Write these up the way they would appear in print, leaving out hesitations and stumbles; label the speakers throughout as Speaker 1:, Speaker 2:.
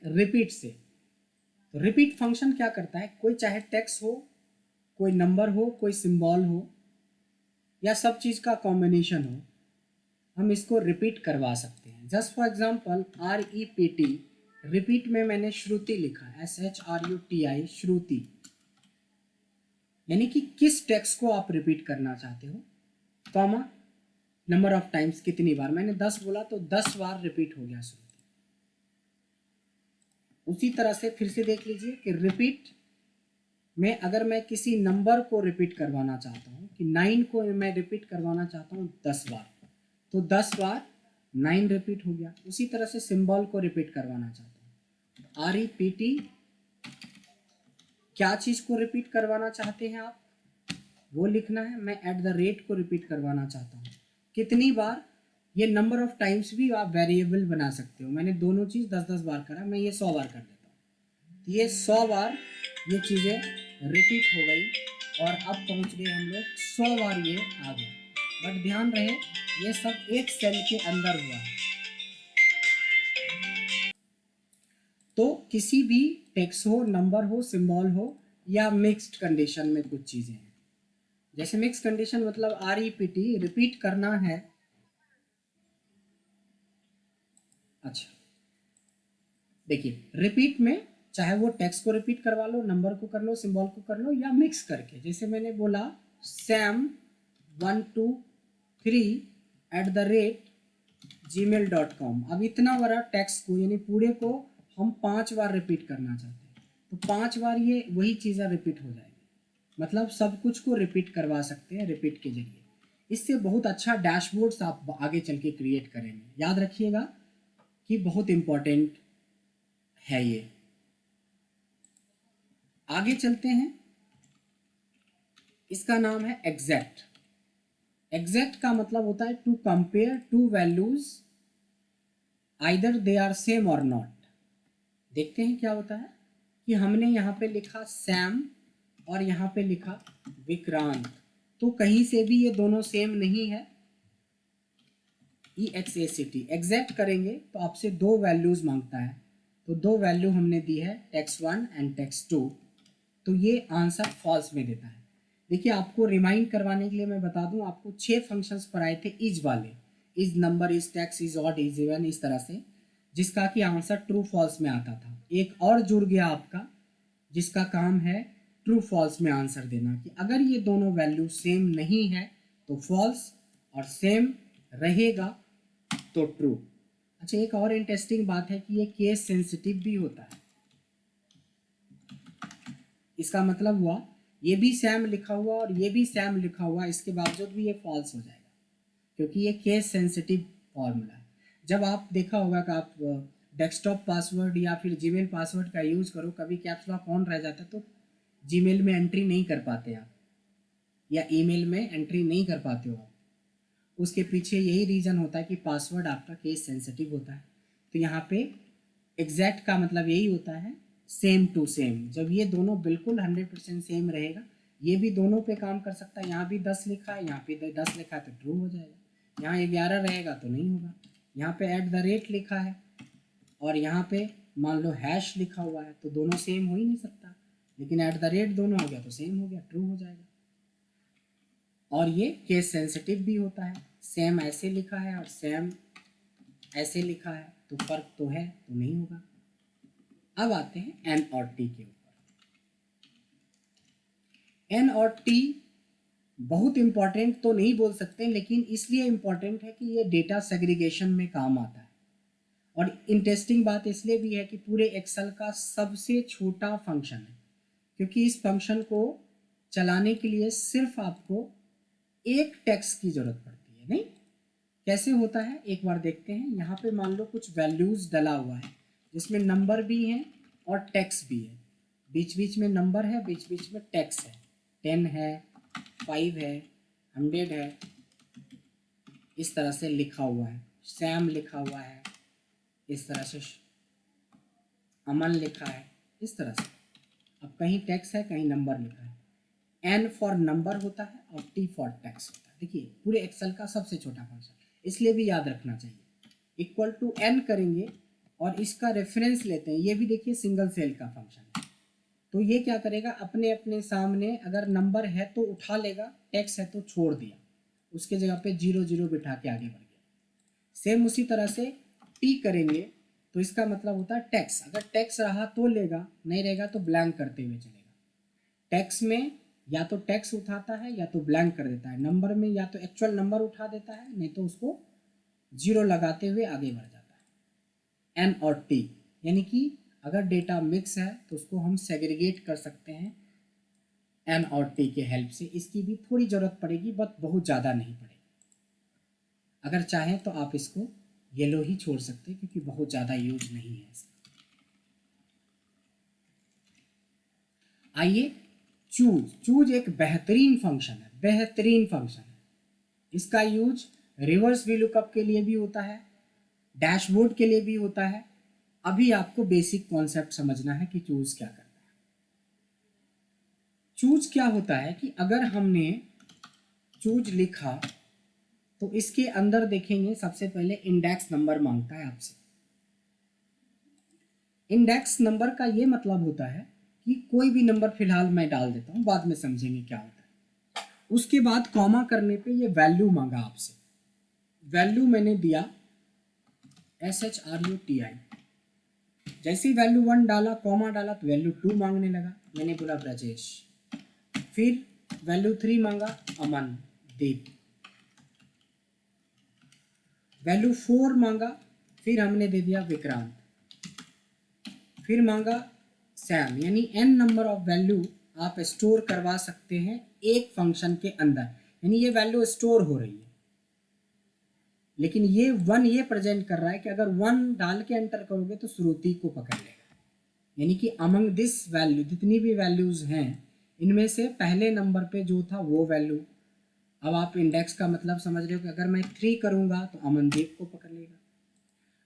Speaker 1: Repeat से। तो repeat function क्या करता है, कोई चाहे टेक्स्ट हो, कोई नंबर हो, कोई सिंबल हो, या सब चीज़ का कॉम्बिनेशन हो, हम इसको रिपीट करवा सकते हैं। Just for example REPT, repeat में मैंने श्रुति लिखा, SHRUTI, श्रुति, यानी कि किस टेक्स्ट को आप रिपीट करना चाहते हो, कॉमा नंबर ऑफ टाइम्स, कितनी बार। मैंने 10 बोला तो 10 बार रिपीट हो गया श्रुति। उसी तरह से फिर से देख लीजिए कि रिपीट में अगर मैं किसी नंबर को रिपीट करवाना चाहता हूँ, कि 9 को मैं रिपीट करवाना चाहता हूँ 10 बार, तो 10 बार 9 रिपीट हो गया। उसी तरह से सिंबल को रिपीट करवाना चाहता हूँ, REPT, क्या चीज़ को रिपीट करवाना चाहते हैं आप, वो लिखना है। मैं @ को रिपीट करवाना चाहता हूँ, कितनी बार, ये नंबर ऑफ टाइम्स भी आप वेरिएबल बना सकते हो। मैंने दोनों चीज़ 10-10 बार करा, मैं ये 100 बार कर देता हूँ, तो ये 100 बार ये चीज़ें रिपीट हो गई, और अब पहुँच गए हम लोग 100 बार ये आ गया। बट ध्यान रहे ये सब एक सेल के अंदर हुआ है। तो किसी भी टेक्स्ट हो, नंबर हो, सिंबल हो, या मिक्स्ड कंडीशन में कुछ चीज़ें हैं। जैसे मिक्स कंडीशन मतलब REPT, रिपीट करना है। अच्छा देखिए, रिपीट में चाहे वो टेक्स्ट को रिपीट करवा लो, नंबर को कर लो, सिंबल को कर लो, या मिक्स करके। जैसे मैंने बोला sam123@gmail.com। अब इतना बड़ा टेक्स्ट को, यानी पूरे को हम 5 बार रिपीट करना चाहते हैं, तो 5 बार ये वही चीज़ें रिपीट हो जाएगी। मतलब सब कुछ को रिपीट करवा सकते हैं रिपीट के जरिए। इससे बहुत अच्छा डैशबोर्ड्स आप आगे चल के क्रिएट करेंगे। याद रखिएगा कि बहुत इम्पोर्टेंट है ये। आगे चलते हैं, इसका नाम है एग्जैक्ट। एग्जैक्ट का मतलब होता है to compare two values either they are same और नॉट। देखते हैं क्या होता है कि हमने यहाँ पे लिखा सैम और यहाँ पे लिखा विक्रांत, तो कहीं से भी ये दोनों सेम नहीं है। EXACT एग्जैक्ट करेंगे तो आपसे 2 वैल्यूज मांगता है, तो 2 वैल्यू हमने दी है text1 एंड text2, तो ये आंसर फॉल्स में देता है। देखिए आपको रिमाइंड करवाने के लिए मैं बता दूं, आपको 6 फंक्शंस पढ़ाए थे इज वाले, is number, is text, is odd, is even, इस तरह से, जिसका कि आंसर ट्रू फॉल्स में आता था। एक और जुड़ गया आपका, जिसका काम है ट्रू फॉल्स में आंसर देना, कि अगर ये दोनों वैल्यू सेम नहीं है तो फॉल्स, और सेम रहेगा तो ट्रू। अच्छा एक और इंटरेस्टिंग बात है कि ये केस सेंसिटिव भी होता है। इसका मतलब हुआ ये भी सैम लिखा हुआ और ये भी सैम लिखा हुआ, इसके बावजूद भी ये फॉल्स हो जाएगा, क्योंकि ये केस सेंसिटिव फॉर्मूला है। जब आप देखा होगा कि आप डेस्कटॉप पासवर्ड या फिर जीमेल पासवर्ड का यूज़ करो, कभी कैप्स लॉक ऑन रह जाता है तो जीमेल में एंट्री नहीं कर पाते आप, या ईमेल में एंट्री नहीं कर पाते हो आप। उसके पीछे यही रीज़न होता है कि पासवर्ड आपका केस सेंसिटिव होता है। तो यहाँ पे एग्जैक्ट का मतलब यही होता है सेम टू सेम। जब ये दोनों बिल्कुल 100% सेम रहेगा, ये भी दोनों पे काम कर सकता है। यहाँ भी 10 लिखा है, यहाँ पे 10 लिखा है तो ट्रू हो जाएगा। यहाँ 11 रहेगा तो नहीं होगा। यहाँ पे @ लिखा है और यहाँ पे मान लो हैश लिखा हुआ है, तो दोनों सेम हो ही नहीं सकता, लेकिन @ दोनों हो गया तो सेम हो गया, ट्रू हो जाएगा। और ये केस सेंसिटिव भी होता है, सेम ऐसे लिखा है और सेम ऐसे लिखा है, तो फर्क तो है, तो नहीं होगा। अब आते हैं एन और टी के ऊपर। एन और टी बहुत इंपॉर्टेंट तो नहीं बोल सकते, लेकिन इसलिए इंपॉर्टेंट है कि ये डेटा सेग्रीगेशन में काम आता है। और इंटरेस्टिंग बात इसलिए भी है कि पूरे एक्सेल का सबसे छोटा फंक्शन है, क्योंकि इस फंक्शन को चलाने के लिए सिर्फ आपको एक टेक्स्ट की जरूरत पड़ती है। नहीं, कैसे होता है एक बार देखते हैं। यहाँ पे मान लो कुछ वैल्यूज डला हुआ है, जिसमें नंबर भी हैं और टेक्स्ट भी है। बीच बीच में नंबर है, बीच बीच में टेक्स्ट है। 10 है, 5 है, 100 है, इस तरह से लिखा हुआ है। सैम लिखा हुआ है, इस तरह से अमन लिखा है, इस तरह से। अब कहीं टेक्स्ट है, कहीं नंबर लिखा है। एन फॉर नंबर होता है और टी फॉर टेक्स्ट होता है। देखिए पूरे एक्सेल का सबसे छोटा फंक्शन, इसलिए भी याद रखना चाहिए। इक्वल टू एन करेंगे और इसका रेफरेंस लेते हैं, ये भी देखिए सिंगल सेल का फंक्शन है। तो ये क्या करेगा, अपने अपने सामने अगर नंबर है तो उठा लेगा, टेक्स्ट है तो छोड़ दिया, उसके जगह पे 0 0 बिठा के आगे बढ़ गया। सेम उसी तरह से टी करेंगे तो इसका मतलब होता है टेक्स्ट, अगर टेक्स्ट रहा तो लेगा, नहीं रहेगा तो ब्लैंक करते हुए चलेगा। टेक्स्ट में या तो टेक्स्ट उठाता है या तो ब्लैंक कर देता है, नंबर में या तो एक्चुअल नंबर उठा देता है, नहीं तो उसको 0 लगाते हुए आगे बढ़ जाता है। एन और टी, यानी कि अगर डेटा मिक्स है तो उसको हम सेग्रीगेट कर सकते हैं एन और टी के हेल्प से। इसकी भी थोड़ी ज़रूरत पड़ेगी बट बहुत ज़्यादा नहीं पड़ेगी। अगर चाहें तो आप इसको येलो ही छोड़ सकते हैं क्योंकि बहुत ज़्यादा यूज नहीं है इसका। आइए चूज एक बेहतरीन फंक्शन है, बेहतरीन फंक्शन है। इसका यूज रिवर्स वीलुकअप के लिए भी होता है, डैशबोर्ड के लिए भी होता है। अभी आपको बेसिक कॉन्सेप्ट समझना है कि चूज क्या करता है। चूज क्या होता है कि अगर हमने चूज लिखा तो इसके अंदर देखेंगे सबसे पहले इंडेक्स नंबर मांगता है आपसे। इंडेक्स नंबर का ये मतलब होता है कि कोई भी नंबर फिलहाल मैं डाल देता हूँ, बाद में समझेंगे क्या होता है। उसके बाद कॉमा करने पे ये वैल्यू मांगा आपसे, वैल्यू मैंने दिया SHRUTI। जैसे ही वैल्यू 1 डाला, कॉमा डाला तो वैल्यू 2 मांगने लगा, मैंने बोला ब्रजेश। फिर वैल्यू 3 मांगा, अमन दीप। वैल्यू 4 मांगा, फिर हमने दे दिया विक्रांत। फिर मांगा सैम। यानी n नंबर ऑफ वैल्यू आप स्टोर करवा सकते हैं एक फंक्शन के अंदर, यानी ये वैल्यू स्टोर हो रही है। लेकिन ये 1 ये प्रेजेंट कर रहा है कि अगर 1 डाल के एंटर करोगे तो श्रुति को पकड़ लेगा। यानी कि अमंग दिस वैल्यू, जितनी भी वैल्यूज हैं इनमें से पहले नंबर पे जो था वो वैल्यू। अब आप इंडेक्स का मतलब समझ रहे हो कि अगर मैं 3 करूंगा तो अमनदीप को पकड़ लेगा,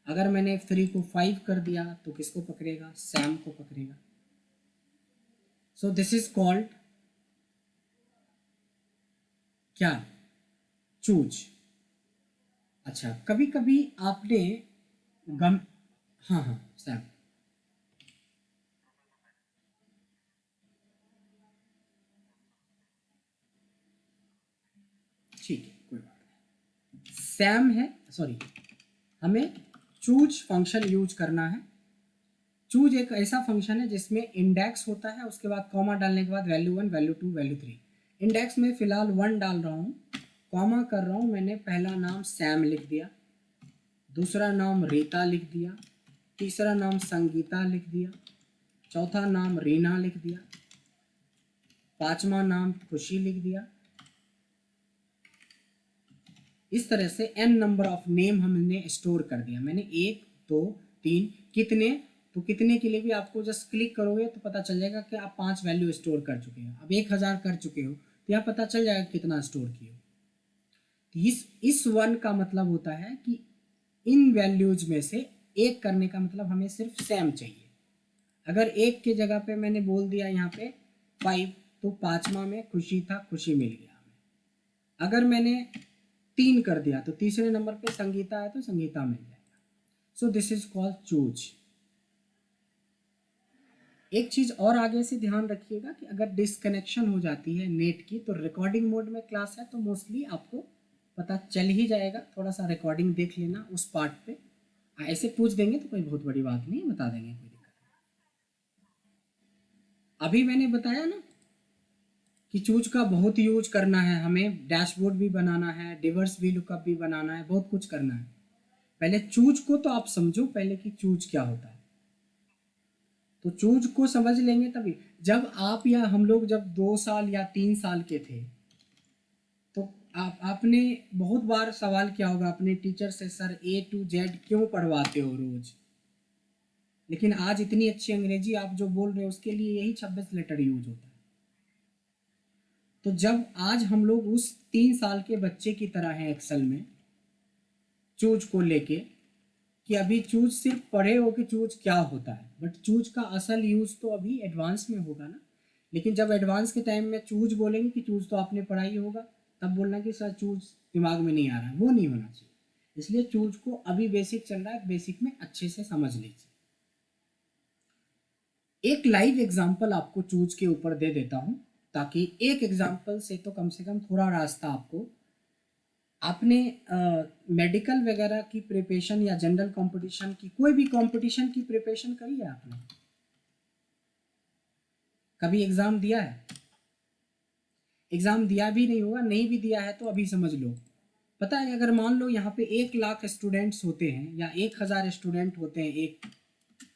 Speaker 1: अगर मैंने 3 को 5 कर दिया तो किसको पकड़ेगा, सैम को पकड़ेगा। सो दिस इज कॉल्ड क्या, चूज। अच्छा, कभी कभी आपने गम, हाँ हाँ सैम, ठीक है कोई बात नहीं। सैम है, सॉरी, हमें चूज फंक्शन यूज करना है। चूज एक ऐसा फंक्शन है जिसमें इंडेक्स होता है, उसके बाद कॉमा डालने के बाद वैल्यू 1 वैल्यू 2 वैल्यू 3। इंडेक्स में फिलहाल 1 डाल रहा हूँ, कॉमा कर रहा हूँ, मैंने पहला नाम सैम लिख दिया, दूसरा नाम रीता लिख दिया, तीसरा नाम संगीता लिख दिया, चौथा नाम रीना लिख दिया, पांचवा नाम खुशी लिख दिया। इस तरह से n नंबर ऑफ नेम हमने स्टोर कर दिया। मैंने 1 2 3 कितने, तो कितने के लिए भी आपको जस्ट क्लिक करोगे तो पता चल जाएगा कि आप 5 वैल्यू स्टोर कर चुके हो। अब 1000 कर चुके हो तो यहाँ पता चल जाएगा कितना स्टोर किए हो। तो इस 1 का मतलब होता है कि इन वैल्यूज में से एक करने का मतलब हमें सिर्फ सैम चाहिए। अगर एक के जगह पे मैंने बोल दिया यहाँ पे 5 तो पांचवा में खुशी था, खुशी मिल गया हमें। अगर मैंने 3 कर दिया तो तीसरे नंबर पे संगीता है तो संगीता मिल जाएगा। So this is called choose. एक चीज़ और आगे से ध्यान रखिएगा कि अगर डिसकनेक्शन हो जाती है नेट की तो रिकॉर्डिंग मोड में क्लास है तो मोस्टली आपको पता चल ही जाएगा। थोड़ा सा रिकॉर्डिंग देख लेना उस पार्ट पे, ऐसे पूछ देंगे तो कोई बहुत बड़ी बात नहीं, बता देंगे, कोई दिक्कत नहीं। अभी मैंने बताया ना कि चूज का बहुत यूज करना है, हमें डैशबोर्ड भी बनाना है, डिवर्स भी लुकअप भी बनाना है, बहुत कुछ करना है। पहले चूज को तो आप समझो पहले कि चूज क्या होता है। तो चूज को समझ लेंगे तभी, जब आप या हम लोग जब 2 साल या 3 साल के थे तो आपने बहुत बार सवाल किया होगा अपने टीचर से, सर A to Z क्यों पढ़वाते हो रोज। लेकिन आज इतनी अच्छी अंग्रेजी आप जो बोल रहे हो उसके लिए यही 26 लेटर यूज होता है। तो जब आज हम लोग उस 3 साल के बच्चे की तरह हैं एक्सेल में चूज को लेके, कि अभी चूज सिर्फ पढ़े हो कि चूज क्या होता है, बट चूज का असल यूज तो अभी एडवांस में होगा ना। लेकिन जब एडवांस के टाइम में चूज बोलेंगे कि चूज तो आपने पढ़ा ही होगा, तब बोलना कि सर चूज दिमाग में नहीं आ रहा है, वो नहीं होना चाहिए। इसलिए चूज को अभी बेसिक चल रहा है, बेसिक में अच्छे से समझ लीजिए। एक लाइव एग्जांपल आपको चूज के ऊपर दे देता हूं, ताकि एक एग्जांपल से तो कम से कम थोड़ा रास्ता आपको, आपने मेडिकल वगैरह की प्रिपरेशन या जनरल कंपटीशन की, कोई भी कंपटीशन की प्रिपरेशन करी है आपने? कभी एग्जाम दिया है? एग्जाम दिया भी नहीं होगा, नहीं भी दिया है तो अभी समझ लो। पता है, अगर मान लो यहाँ पे 1 लाख स्टूडेंट्स होते हैं या 1000 स्टूडेंट होते हैं, एक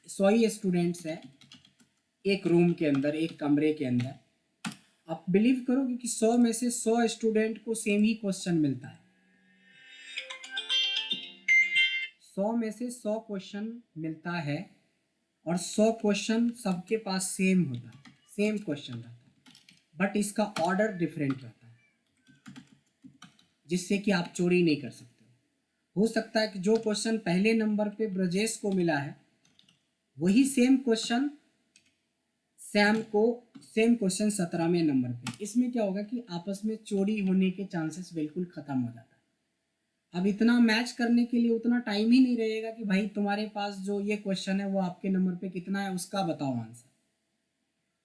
Speaker 1: 100 ही स्टूडेंट्स हैं एक रूम के अंदर, एक कमरे के अंदर, आप बिलीव करोगे कि 100 में से 100 स्टूडेंट को सेम ही क्वेश्चन मिलता है। 100 में से 100 क्वेश्चन मिलता है और 100 क्वेश्चन सबके पास सेम होता है, सेम क्वेश्चन रहता है, बट इसका ऑर्डर डिफरेंट रहता है, जिससे कि आप चोरी नहीं कर सकते। हो सकता है कि जो क्वेश्चन पहले नंबर पे ब्रजेश को मिला है, वही सेम क्वेश्चन सैम को, सेम क्वेश्चन 17वें नंबर पे। इसमें क्या होगा कि आपस में चोरी होने के चांसेस बिल्कुल खत्म हो जाता है। अब इतना मैच करने के लिए उतना टाइम ही नहीं रहेगा कि भाई तुम्हारे पास जो ये क्वेश्चन है वो आपके नंबर पे कितना है उसका बताओ आंसर।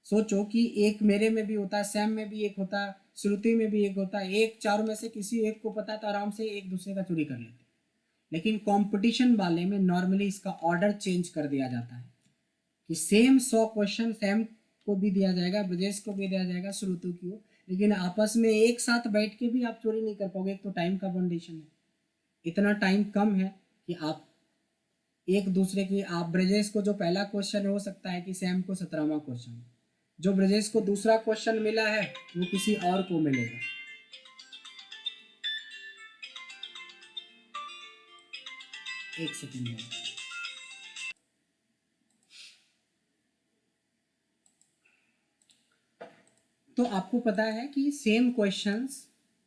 Speaker 1: सोचो कि एक मेरे में भी होता है, सैम में भी एक होता है, श्रुति में भी एक होता है, एक चारों में से किसी एक को पता है तो आराम से एक दूसरे का चोरी कर लेते। लेकिन कंपटीशन वाले में नॉर्मली इसका ऑर्डर चेंज कर दिया जाता है कि सेम 100 क्वेश्चन सैम को भी दिया जाएगा, ब्रजेश को भी दिया जाएगा, श्रुति को, लेकिन आपस में एक साथ बैठ के भी आप चोरी नहीं कर पाओगे। एक तो टाइम का कंडीशन है, इतना टाइम कम है कि आप एक दूसरे की, आप ब्रजेश को जो पहला क्वेश्चन हो सकता है कि सैम को 17वां क्वेश्चन, जो ब्रजेश को दूसरा क्वेश्चन मिला है वो किसी और को मिलेगा। एक सेकंड में, तो आपको पता है कि same questions,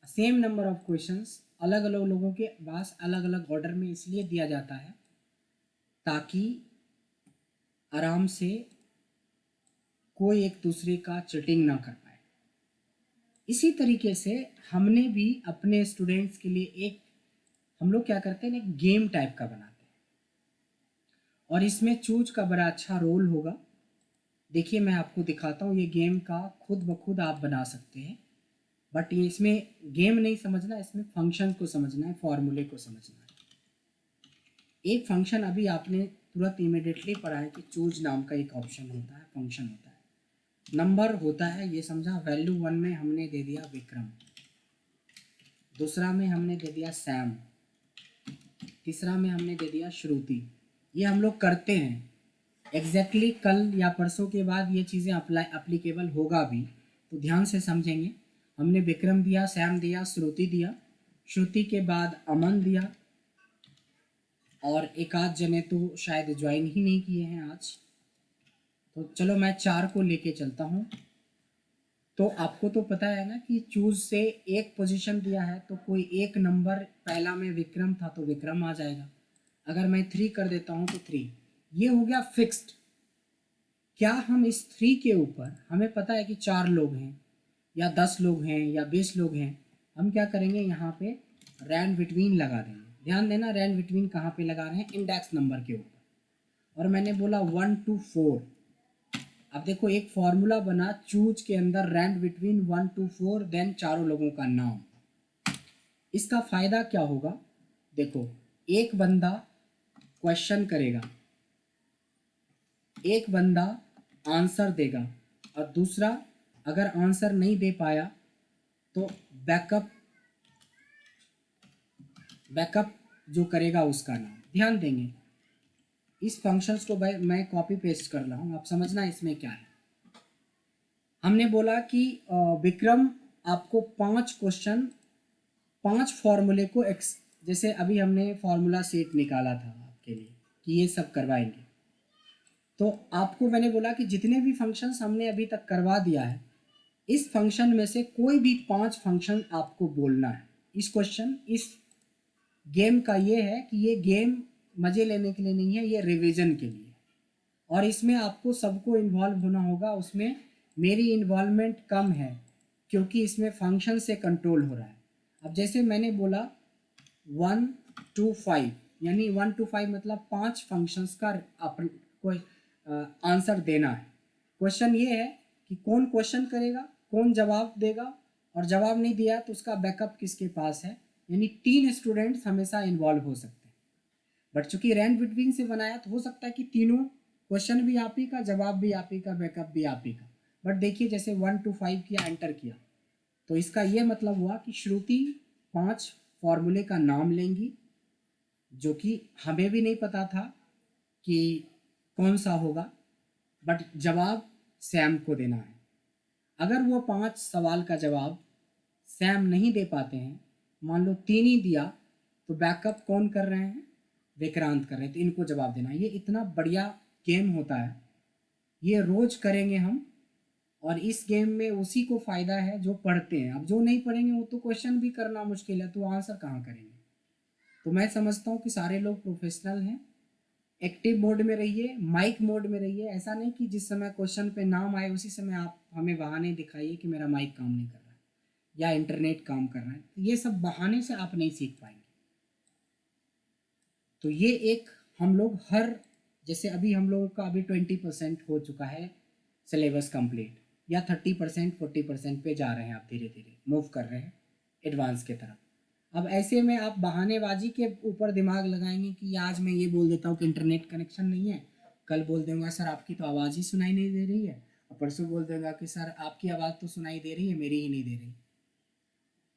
Speaker 1: same number of questions अलग अलग लोगों के पास अलग अलग ऑर्डर में इसलिए दिया जाता है ताकि आराम से कोई एक दूसरे का चीटिंग ना कर पाए। इसी तरीके से हमने भी अपने स्टूडेंट्स के लिए एक, हम लोग क्या करते हैं, एक गेम टाइप का बनाते हैं और इसमें चूज का बड़ा अच्छा रोल होगा। देखिए मैं आपको दिखाता हूँ, ये गेम का खुद ब खुद आप बना सकते हैं, बट ये इसमें गेम नहीं समझना, इसमें फंक्शन को समझना है, फॉर्मूले को समझना है। एक फंक्शन अभी आपने तुरंत इमिडिएटली पढ़ा है कि चूज नाम का एक ऑप्शन होता है, फंक्शन होता है, नंबर होता है, ये समझा। वैल्यू 1 में हमने दे दिया विक्रम, दूसरा में हमने दे दिया सैम, तीसरा में हमने दे दिया श्रुति। ये हम लोग करते हैं एग्जैक्टली कल या परसों के बाद ये चीज़ें अप्लीकेबल होगा भी, तो ध्यान से समझेंगे। हमने विक्रम दिया, सैम दिया, श्रुति दिया, श्रुति के बाद अमन दिया, और एक आध जने तो शायद ज्वाइन ही नहीं किए हैं आज, तो चलो मैं 4 को लेके चलता हूँ। तो आपको तो पता है ना कि चूज से एक पोजीशन दिया है तो कोई एक नंबर, पहला में विक्रम था तो विक्रम आ जाएगा। अगर मैं 3 कर देता हूँ तो 3, ये हो गया फिक्स्ड। क्या हम इस 3 के ऊपर, हमें पता है कि 4 लोग हैं या 10 लोग हैं या 20 लोग हैं, हम क्या करेंगे, यहाँ पे रैंड बिटवीन लगा देंगे। ध्यान देना, रैंड बिटवीन कहाँ पे लगा रहे हैं, इंडेक्स नंबर के ऊपर। और मैंने बोला 1 to 4। अब देखो एक फॉर्मूला बना चूज के अंदर, रैंड बिटवीन 1 to 4, देन चारों लोगों का नाम। इसका फायदा क्या होगा, देखो एक बंदा क्वेश्चन करेगा, एक बंदा आंसर देगा, और दूसरा अगर आंसर नहीं दे पाया तो बैकअप जो करेगा उसका नाम। ध्यान देंगे, इस फंक्शंस को मैं कॉपी पेस्ट कर रहा हूँ, आप समझना इसमें क्या है। हमने बोला कि विक्रम आपको 5 क्वेश्चन, 5 फॉर्मूले को जैसे अभी हमने फॉर्मूला सेट निकाला था आपके लिए कि ये सब करवाएंगे, तो आपको मैंने बोला कि जितने भी फंक्शंस हमने अभी तक करवा दिया है, इस फंक्शन में से कोई भी 5 फंक्शन आपको बोलना है। इस गेम का ये है कि ये गेम मज़े लेने के लिए नहीं है, ये रिवीजन के लिए, और इसमें आपको सबको इन्वॉल्व होना होगा। उसमें मेरी इन्वॉल्वमेंट कम है क्योंकि इसमें फंक्शन से कंट्रोल हो रहा है। अब जैसे मैंने बोला 1 टू 5, यानी 1 to 5 मतलब 5 फंक्शंस का अपन कोई आंसर देना है। क्वेश्चन ये है कि कौन क्वेश्चन करेगा, कौन जवाब देगा, और जवाब नहीं दिया तो उसका बैकअप किसके पास है। यानी 3 स्टूडेंट्स हमेशा इन्वॉल्व हो सकते हैं। बट चूंकि रैंड बिटवीन से बनाया तो हो सकता है कि तीनों क्वेश्चन भी आप ही का, जवाब भी आप ही का, बैकअप भी आप ही का। बट देखिए जैसे 1 to 5 किया, एंटर किया, तो इसका ये मतलब हुआ कि श्रुति 5 फॉर्मूले का नाम लेंगी, जो कि हमें भी नहीं पता था कि कौन सा होगा, बट जवाब सैम को देना है। अगर वो 5 सवाल का जवाब सैम नहीं दे पाते हैं, मान लो 3 ही दिया, तो बैकअप कौन कर रहे हैं, विक्रांत कर रहे हैं, तो इनको जवाब देना है। ये इतना बढ़िया गेम होता है, ये रोज करेंगे हम, और इस गेम में उसी को फ़ायदा है जो पढ़ते हैं। अब जो नहीं पढ़ेंगे वो तो क्वेश्चन भी करना मुश्किल है, तो आंसर कहाँ करेंगे। तो मैं समझता हूँ कि सारे लोग प्रोफेशनल हैं। एक्टिव मोड में रहिए, माइक मोड में रहिए। ऐसा नहीं कि जिस समय क्वेश्चन पे नाम आए उसी समय आप हमें बहाने दिखाइए कि मेरा माइक काम नहीं कर रहा है या इंटरनेट काम कर रहा है। तो ये सब बहाने से आप नहीं सीख पाएंगे। तो ये एक हम लोग हर, जैसे अभी हम लोगों का अभी 20% हो चुका है सिलेबस कंप्लीट, या 30% 40% पे जा रहे हैं, आप धीरे धीरे मूव कर रहे हैं एडवांस के तरफ। अब ऐसे में आप बहानेबाजी के ऊपर दिमाग लगाएंगे कि आज मैं ये बोल देता हूँ कि इंटरनेट कनेक्शन नहीं है, कल बोल दूंगा सर आपकी तो आवाज़ ही सुनाई नहीं दे रही है, और परसों बोल दूंगा कि सर आपकी आवाज़ तो सुनाई दे रही है, मेरी ही नहीं दे रही।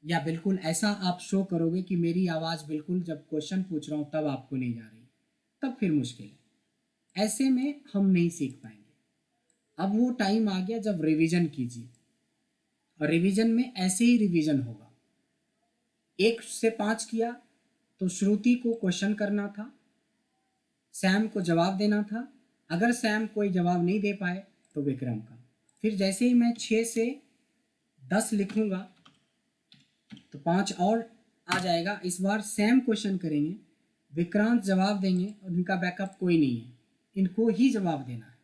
Speaker 1: या बिल्कुल ऐसा आप शो करोगे कि मेरी आवाज़ बिल्कुल जब क्वेश्चन पूछ रहा हूँ तब आपको नहीं जा रही, तब फिर मुश्किल है। ऐसे में हम नहीं सीख पाएंगे। अब वो टाइम आ गया जब रिवीजन कीजिए, और रिवीजन में ऐसे ही रिवीजन होगा। 1 से 5 किया तो श्रुति को क्वेश्चन करना था, सैम को जवाब देना था। अगर सैम कोई जवाब नहीं दे पाए तो विक्रम का। फिर जैसे ही मैं 6 से 10 लिखूंगा तो 5 और आ जाएगा। इस बार सैम क्वेश्चन करेंगे, विक्रांत जवाब देंगे, और इनका बैकअप कोई नहीं है, इनको ही जवाब देना है।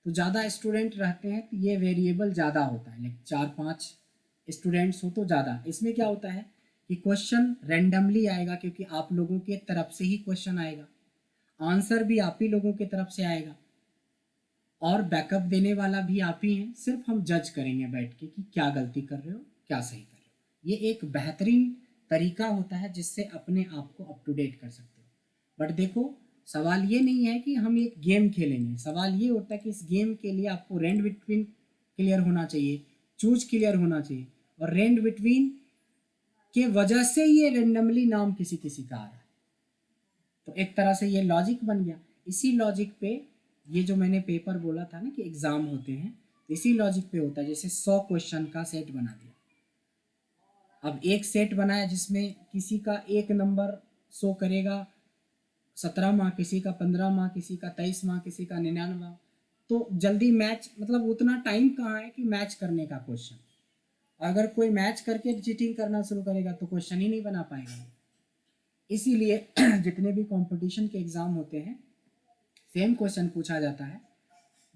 Speaker 1: तो ज़्यादा स्टूडेंट रहते हैं तो ये वेरिएबल ज़्यादा होता है, लाइक 4-5 स्टूडेंट्स हो तो ज़्यादा। इसमें क्या होता है कि क्वेश्चन रैंडमली आएगा, क्योंकि आप लोगों के तरफ से ही क्वेश्चन आएगा, आंसर भी आप ही लोगों की तरफ से आएगा, और बैकअप देने वाला भी आप ही हैं। सिर्फ हम जज करेंगे बैठ के कि क्या गलती कर रहे हो, क्या सही कर रहे हो। ये एक बेहतरीन तरीका होता है जिससे अपने आप को अप टू डेट कर सकते हो। बट देखो, सवाल ये नहीं है कि हम एक गेम खेलेंगे, सवाल ये होता है कि इस गेम के लिए आपको रेंज बिटवीन क्लियर होना चाहिए, चूज क्लियर होना चाहिए, और रेंज बिटवीन के वजह से ये रेंडमली नाम किसी किसी का आ रहा है। तो एक तरह से ये लॉजिक बन गया। इसी लॉजिक पे ये जो मैंने पेपर बोला था ना कि एग्ज़ाम होते हैं, तो इसी लॉजिक पे होता है। जैसे 100 क्वेश्चन का सेट बना दिया, अब एक सेट बनाया जिसमें किसी का एक नंबर शो करेगा 17 माह, किसी का 15 माह, किसी का 23 माह, किसी का 99 माह। तो जल्दी मैच, मतलब उतना टाइम कहाँ है कि मैच करने का क्वेश्चन। अगर कोई मैच करके चीटिंग करना शुरू करेगा तो क्वेश्चन ही नहीं बना पाएगा। इसीलिए जितने भी कंपटीशन के एग्ज़ाम होते हैं सेम क्वेश्चन पूछा जाता है,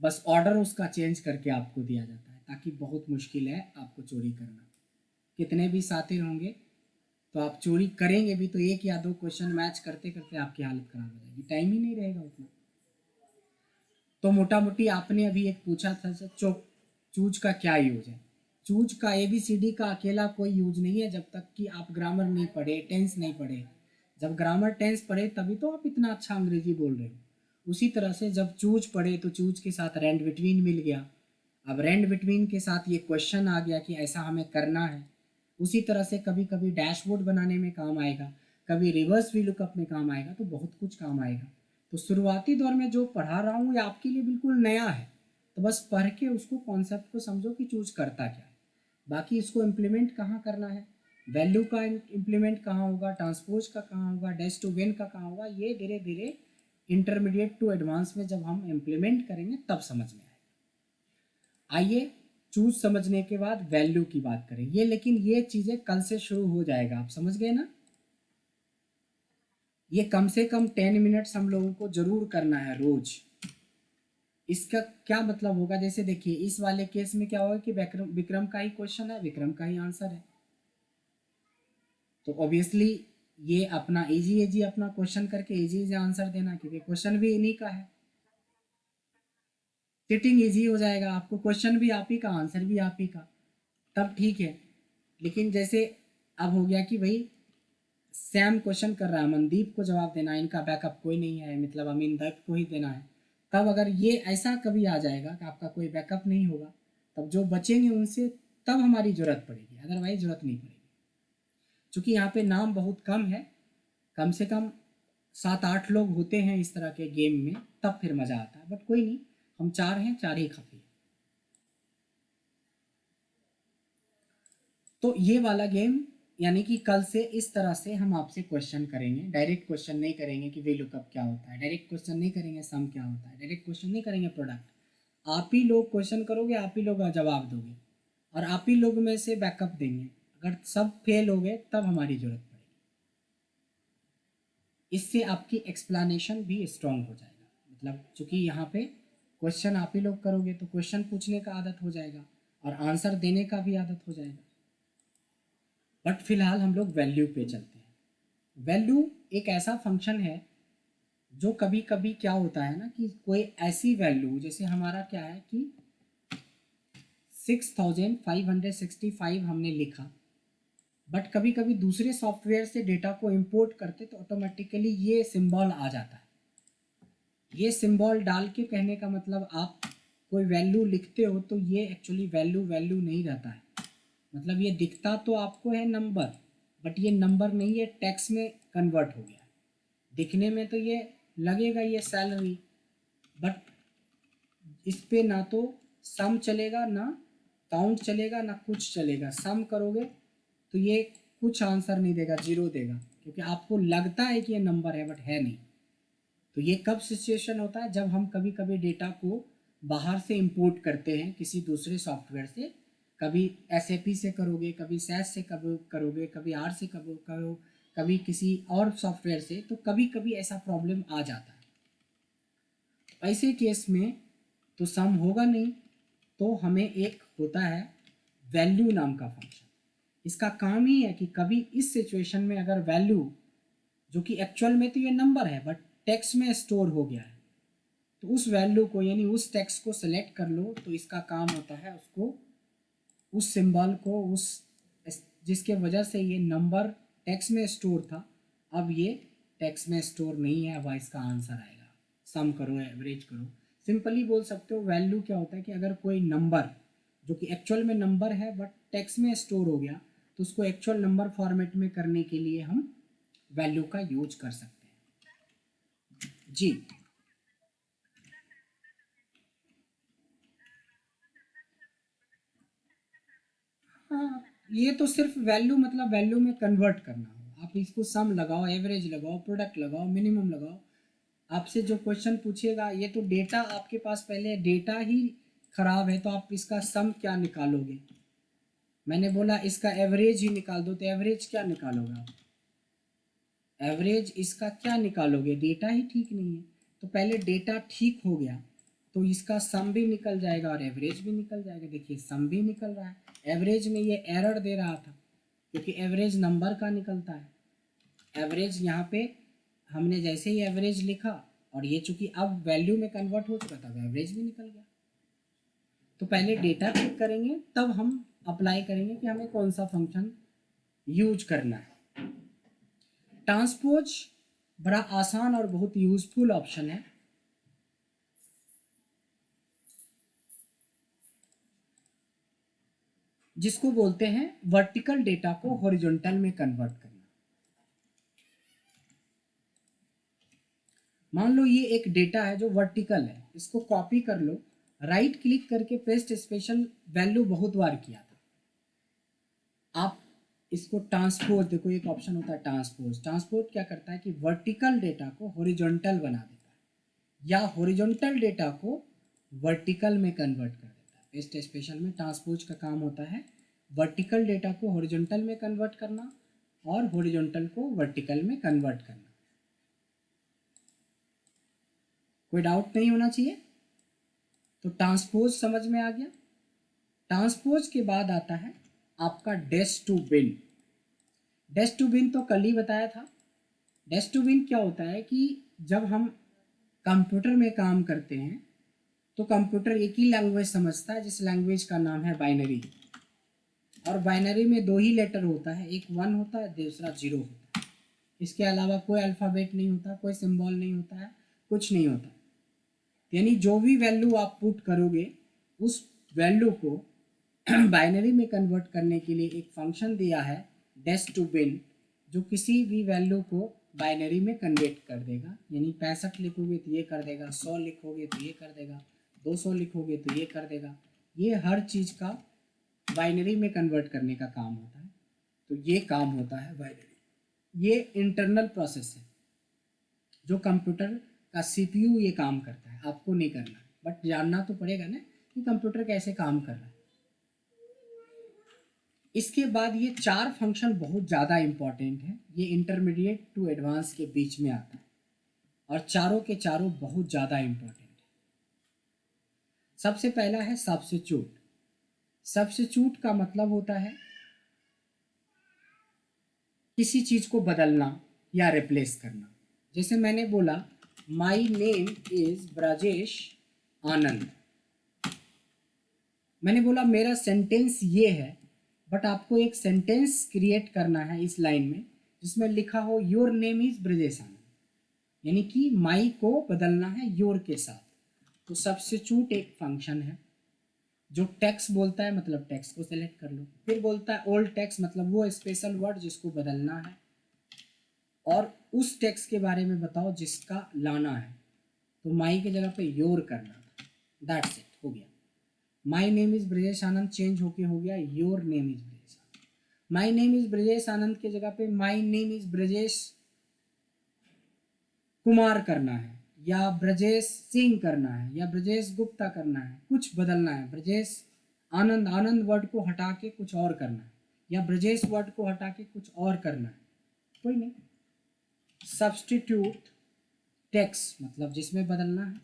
Speaker 1: बस ऑर्डर उसका चेंज करके आपको दिया जाता है, ताकि बहुत मुश्किल है आपको चोरी करना। कितने भी साथी होंगे तो आप चोरी करेंगे भी तो 1 या 2 क्वेश्चन मैच करते करते आपकी हालत खराब हो जाएगी, टाइम ही नहीं रहेगा उतना। तो मोटा मोटी आपने अभी एक पूछा था चूज का क्या यूज है। चूज का ABCD का अकेला कोई यूज नहीं है, जब तक कि आप ग्रामर नहीं पढ़े, टेंस नहीं पढ़े। जब ग्रामर टेंस पढ़े तभी तो आप इतना अच्छा अंग्रेजी बोल रहे हो। उसी तरह से जब चूज पढ़े तो चूज के साथ रैंड बिटवीन मिल गया, अब रैंड बिटवीन के साथ ये क्वेश्चन आ गया कि ऐसा हमें करना है। उसी तरह से कभी कभी डैशबोर्ड बनाने में काम आएगा, कभी रिवर्स वी लुकअप में काम आएगा, तो बहुत कुछ काम आएगा। तो शुरुआती दौर में जो पढ़ा रहा हूँ ये आपके लिए बिल्कुल नया है, तो बस पढ़ के उसको कॉन्सेप्ट को समझो कि चूज करता क्या है। बाकी इसको इम्प्लीमेंट कहाँ करना है, वैल्यू का इम्प्लीमेंट कहाँ होगा, ट्रांसपोज का कहाँ होगा, डैश टू वेन का कहाँ होगा, ये धीरे धीरे इंटरमीडिएट टू एडवांस में जब हम इम्प्लीमेंट करेंगे तब समझ में आएगा। आइए चूज समझने के बाद वैल्यू की बात करें। ये लेकिन ये चीज़ें कल से शुरू हो जाएगा, आप समझ गए ना। ये कम से कम 10 मिनट्स हम लोगों को जरूर करना है रोज। इसका क्या मतलब होगा, जैसे देखिए इस वाले केस में क्या होगा कि विक्रम का ही क्वेश्चन है, विक्रम का ही आंसर है, तो ऑब्वियसली ये अपना इजी इजी अपना क्वेश्चन करके इजी इजी आंसर देना, क्योंकि क्वेश्चन भी इन्हीं का है। चिटिंग इजी हो जाएगा, आपको क्वेश्चन भी आप ही का, आंसर भी आप ही का, तब ठीक है। लेकिन जैसे अब हो गया कि भाई सैम क्वेश्चन कर रहा है, मनदीप को जवाब देना है, इनका बैकअप कोई नहीं है, मतलब अमीन दत्त को ही देना है, तब अगर ये ऐसा कभी आ जाएगा कि आपका कोई बैकअप नहीं होगा, तब जो बचेंगे उनसे तब हमारी ज़रूरत पड़ेगी, अदरवाइज ज़रूरत नहीं पड़ेगी। चूँकि यहाँ पे नाम बहुत कम है, कम से कम 7-8 लोग होते हैं इस तरह के गेम में, तब फिर मज़ा आता है। बट कोई नहीं, हम 4 हैं, 4 ही काफ़ी है। तो ये वाला गेम यानी कि कल से इस तरह से हम आपसे क्वेश्चन करेंगे, डायरेक्ट क्वेश्चन नहीं करेंगे कि वे लुकअप क्या होता है, डायरेक्ट क्वेश्चन नहीं करेंगे सम क्या होता है, डायरेक्ट क्वेश्चन नहीं करेंगे प्रोडक्ट। आप ही लोग क्वेश्चन करोगे, आप ही लोग जवाब दोगे, और आप ही लोग में से बैकअप देंगे। अगर सब फेल हो गए तब हमारी ज़रूरत पड़ेगी। इससे आपकी एक्सप्लेनेशन भी स्ट्रॉन्ग हो जाएगा, मतलब चूँकि यहाँ पे क्वेश्चन आप ही लोग करोगे तो क्वेश्चन पूछने का आदत हो जाएगा और आंसर देने का भी आदत हो जाएगा। बट फिलहाल हम लोग वैल्यू पे चलते हैं। वैल्यू एक ऐसा फंक्शन है जो कभी कभी क्या होता है ना कि कोई ऐसी वैल्यू, जैसे हमारा क्या है कि 6565 हमने लिखा, बट कभी कभी दूसरे सॉफ्टवेयर से डेटा को इंपोर्ट करते तो ऑटोमेटिकली ये सिंबल आ जाता है। ये सिंबल डाल के कहने का मतलब आप कोई वैल्यू लिखते हो तो ये एक्चुअली वैल्यू नहीं रहता है, मतलब ये दिखता तो आपको है नंबर, बट ये नंबर नहीं है, टैक्स में कन्वर्ट हो गया। दिखने में तो ये लगेगा ये सैलरी, बट इस पे ना तो सम चलेगा, ना काउंट चलेगा, ना कुछ चलेगा। सम करोगे तो ये कुछ आंसर नहीं देगा, जीरो देगा, क्योंकि आपको लगता है कि ये नंबर है बट है नहीं। तो ये कब सिचुएशन होता है, जब हम कभी कभी डेटा को बाहर से इंपोर्ट करते हैं किसी दूसरे सॉफ्टवेयर से, कभी SAP से करोगे, कभी SAS से करोगे, कभी R से करो, कभी किसी और सॉफ्टवेयर से, तो कभी कभी ऐसा प्रॉब्लम आ जाता है। ऐसे केस में तो सम होगा नहीं, तो हमें एक होता है वैल्यू नाम का फंक्शन। इसका काम ही है कि कभी इस सिचुएशन में अगर वैल्यू, जो कि एक्चुअल में तो ये नंबर है बट टेक्स्ट में स्टोर हो गया है, तो उस वैल्यू को यानी उस टेक्स्ट को सेलेक्ट कर लो, तो इसका काम होता है उसको, उस सिंबल को, उस जिसके वजह से ये नंबर टेक्स्ट में स्टोर था, अब ये टेक्स्ट में स्टोर नहीं है, अब इसका आंसर आएगा। सम करो, एवरेज करो, सिंपली बोल सकते हो। वैल्यू क्या होता है कि अगर कोई नंबर जो कि एक्चुअल में नंबर है बट टेक्स्ट में स्टोर हो गया, तो उसको एक्चुअल नंबर फॉर्मेट में करने के लिए हम वैल्यू का यूज कर सकते हैं जी। हाँ, ये तो सिर्फ वैल्यू मतलब वैल्यू में कन्वर्ट करना हो। आप इसको सम लगाओ, एवरेज लगाओ, प्रोडक्ट लगाओ, मिनिमम लगाओ, आपसे जो क्वेश्चन पूछेगा, ये तो डेटा आपके पास पहले डेटा ही खराब है, तो आप इसका सम क्या निकालोगे। मैंने बोला इसका एवरेज ही निकाल दो, तो एवरेज क्या निकालोगे आप, एवरेज इसका क्या निकालोगे, डेटा ही ठीक नहीं है। तो पहले डेटा ठीक हो गया तो इसका सम भी निकल जाएगा और एवरेज भी निकल जाएगा। देखिए सम भी निकल रहा है, एवरेज में ये एरर दे रहा था क्योंकि एवरेज नंबर का निकलता है। एवरेज यहाँ पे हमने जैसे ही एवरेज लिखा और ये चूंकि अब वैल्यू में कन्वर्ट हो चुका था, एवरेज भी निकल गया। तो पहले डेटा चेक करेंगे, तब हम अप्लाई करेंगे कि हमें कौन सा फंक्शन यूज करना है। ट्रांसपोज बड़ा आसान और बहुत यूजफुल ऑप्शन है। जिसको बोलते हैं वर्टिकल डेटा को हॉरिजॉन्टल में कन्वर्ट करना। मान लो ये एक डेटा है जो वर्टिकल है, इसको कॉपी कर लो, राइट क्लिक करके पेस्ट स्पेशल वैल्यू बहुत बार किया था। आप इसको ट्रांसपोज, देखो एक ऑप्शन होता है ट्रांसपोज। ट्रांसपोज क्या करता है कि वर्टिकल डेटा को हॉरिजॉन्टल बना देता है या हॉरिजॉन्टल डेटा को वर्टिकल में कन्वर्ट कर देता है। पेस्ट स्पेशल में ट्रांसपोज का काम होता है वर्टिकल डेटा को हॉरिजॉन्टल में कन्वर्ट करना और हॉरिजॉन्टल को वर्टिकल में कन्वर्ट करना। कोई डाउट नहीं होना चाहिए। तो ट्रांसपोज समझ में आ गया। ट्रांसपोज के बाद आता है आपका डैश टू बिन। डैश टू विन तो कल ही बताया था। डैश टू विन क्या होता है कि जब हम कंप्यूटर में काम करते हैं तो कंप्यूटर एक ही लैंग्वेज समझता है, जिस लैंग्वेज का नाम है बाइनरी। और बाइनरी में दो ही लेटर होता है, एक 1 होता है, दूसरा 0 होता है। इसके अलावा कोई अल्फ़ाबेट नहीं होता, कोई सिंबल नहीं होता है, कुछ नहीं होता। यानी जो भी वैल्यू आप पुट करोगे उस वैल्यू को बाइनरी में कन्वर्ट करने के लिए एक फंक्शन दिया है डैश टू बिन, जो किसी भी वैल्यू को बाइनरी में कन्वर्ट कर देगा। यानी 65 लिखोगे तो ये कर देगा, 100 लिखोगे तो ये कर देगा, 200 लिखोगे तो ये कर देगा। ये हर चीज़ का बाइनरी में कन्वर्ट करने का काम होता है। तो ये काम होता है बाइनरी। ये इंटरनल प्रोसेस है जो कंप्यूटर का सीपीयू ये काम करता है, आपको नहीं करना, बट जानना तो पड़ेगा ना कि कंप्यूटर कैसे काम कर रहा है। इसके बाद ये 4 फंक्शन बहुत ज़्यादा इम्पॉर्टेंट है, ये इंटरमीडिएट टू एडवांस के बीच में आता है और चारों के चारों बहुत ज़्यादा इम्पॉर्टेंट है। सबसे पहला है सब्स्टिट्यूट। सब्स्टिट्यूट का मतलब होता है किसी चीज़ को बदलना या रिप्लेस करना। जैसे मैंने बोला माई नेम इज़ ब्रजेश आनंद, मैंने बोला मेरा सेंटेंस ये है, बट आपको एक सेंटेंस क्रिएट करना है इस लाइन में जिसमें लिखा हो योर नेम इज़ ब्रजेश आनंद, यानी कि माई को बदलना है योर के साथ। तो सब्स्टिट्यूट एक फंक्शन है जो टेक्स्ट बोलता है, मतलब टेक्स्ट को सेलेक्ट कर लो। फिर बोलता है ओल्ड टेक्स्ट, मतलब वो स्पेशल वर्ड जिसको बदलना है, और उस टेक्स्ट के बारे में बताओ जिसका लाना है। तो माई की जगह पे योर करना था, दैट्स इट, हो गया। My name is Brajesh Anand change होके हो गया your name is Brajesh Anand. My name is Brajesh Anand के जगह पे my name is Brajesh Kumar करना है, या ब्रजेश सिंह करना है, या ब्रजेश गुप्ता करना है, कुछ बदलना है। ब्रजेश आनंद, आनंद वर्ड को हटा के कुछ और करना है, या ब्रजेश वर्ड को हटा के कुछ और करना है, कोई नहीं। सब्स्टिट्यूट टेक्स्ट मतलब जिसमें बदलना है,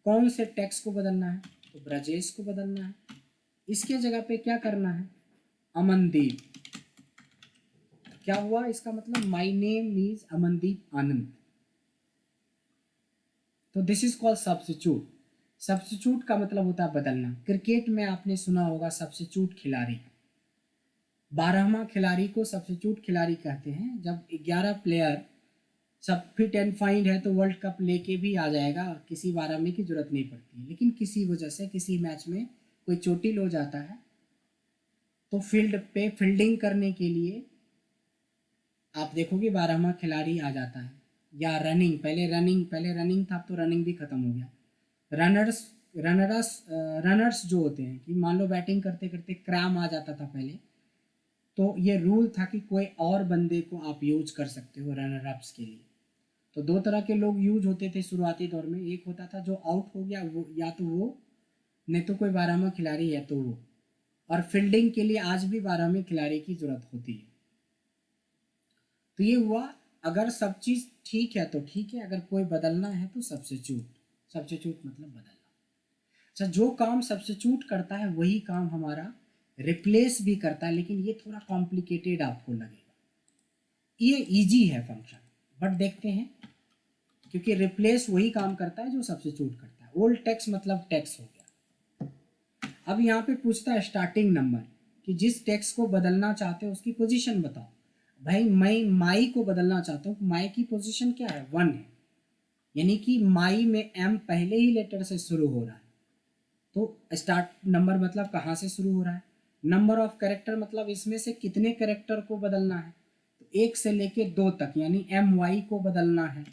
Speaker 1: कौन से टेक्स्ट को बदलना है, तो ब्रजेश को बदलना है। इसके जगह पे क्या करना है, अमनदीप। क्या हुआ, इसका मतलब माई नेम इज अमनदीप आनंद। तो this is called substitute. Substitute का मतलब होता है बदलना। क्रिकेट में आपने सुना होगा सब्स्टिट्यूट खिलाड़ी, 12वां खिलाड़ी को सब्स्टिट्यूट खिलाड़ी कहते हैं। जब 11 प्लेयर सब फिट एंड फाइन है तो वर्ल्ड कप लेके भी आ जाएगा, किसी 12वें की जरूरत नहीं पड़ती है। लेकिन किसी वजह से किसी मैच में कोई चोटिल हो जाता है तो फील्ड पे फील्डिंग करने के लिए आप देखोगे 12वां खिलाड़ी आ जाता है। या रनिंग, पहले रनिंग था, अब तो रनिंग भी खत्म हो गया। रनर्स जो होते हैं कि मान लो बैटिंग करते करते क्रैम आ जाता था पहले, तो ये रूल था कि कोई और बंदे को आप यूज कर सकते हो रनर अप्स के लिए। तो 2 तरह के लोग यूज होते थे शुरुआती दौर में। एक होता था जो आउट हो गया, वो या तो वो, नहीं तो कोई 12वां खिलाड़ी है तो वो। और फील्डिंग के लिए आज भी 12वें खिलाड़ी की जरूरत होती है। तो ये हुआ, अगर सब चीज़ ठीक है तो ठीक है, अगर कोई बदलना है तो सब्स्टिट्यूट। सब्स्टिट्यूट मतलब बदलना। अच्छा, जो काम सब्स्टिट्यूट करता है वही काम हमारा रिप्लेस भी करता है, लेकिन ये थोड़ा कॉम्प्लिकेटेड आपको लगेगा। ये इजी है फंक्शन, बट देखते हैं, क्योंकि रिप्लेस वही काम करता है जो सब्स्टिट्यूट करता है। ओल्ड टेक्स्ट मतलब टेक्स्ट हो गया। अब यहाँ पे पूछता है स्टार्टिंग नंबर, कि जिस टेक्स्ट को बदलना चाहते हो उसकी पोजीशन बताओ। भाई मैं माई को बदलना चाहता हूँ, माई की पोजीशन क्या है, 1 है, यानी कि माई में एम पहले ही लेटर से शुरू हो रहा है। तो स्टार्ट नंबर मतलब कहाँ से शुरू हो रहा है। नंबर ऑफ कैरेक्टर मतलब इसमें से कितने कैरेक्टर को बदलना है, तो 1 से लेके 2 तक, यानी एम वाई को बदलना है।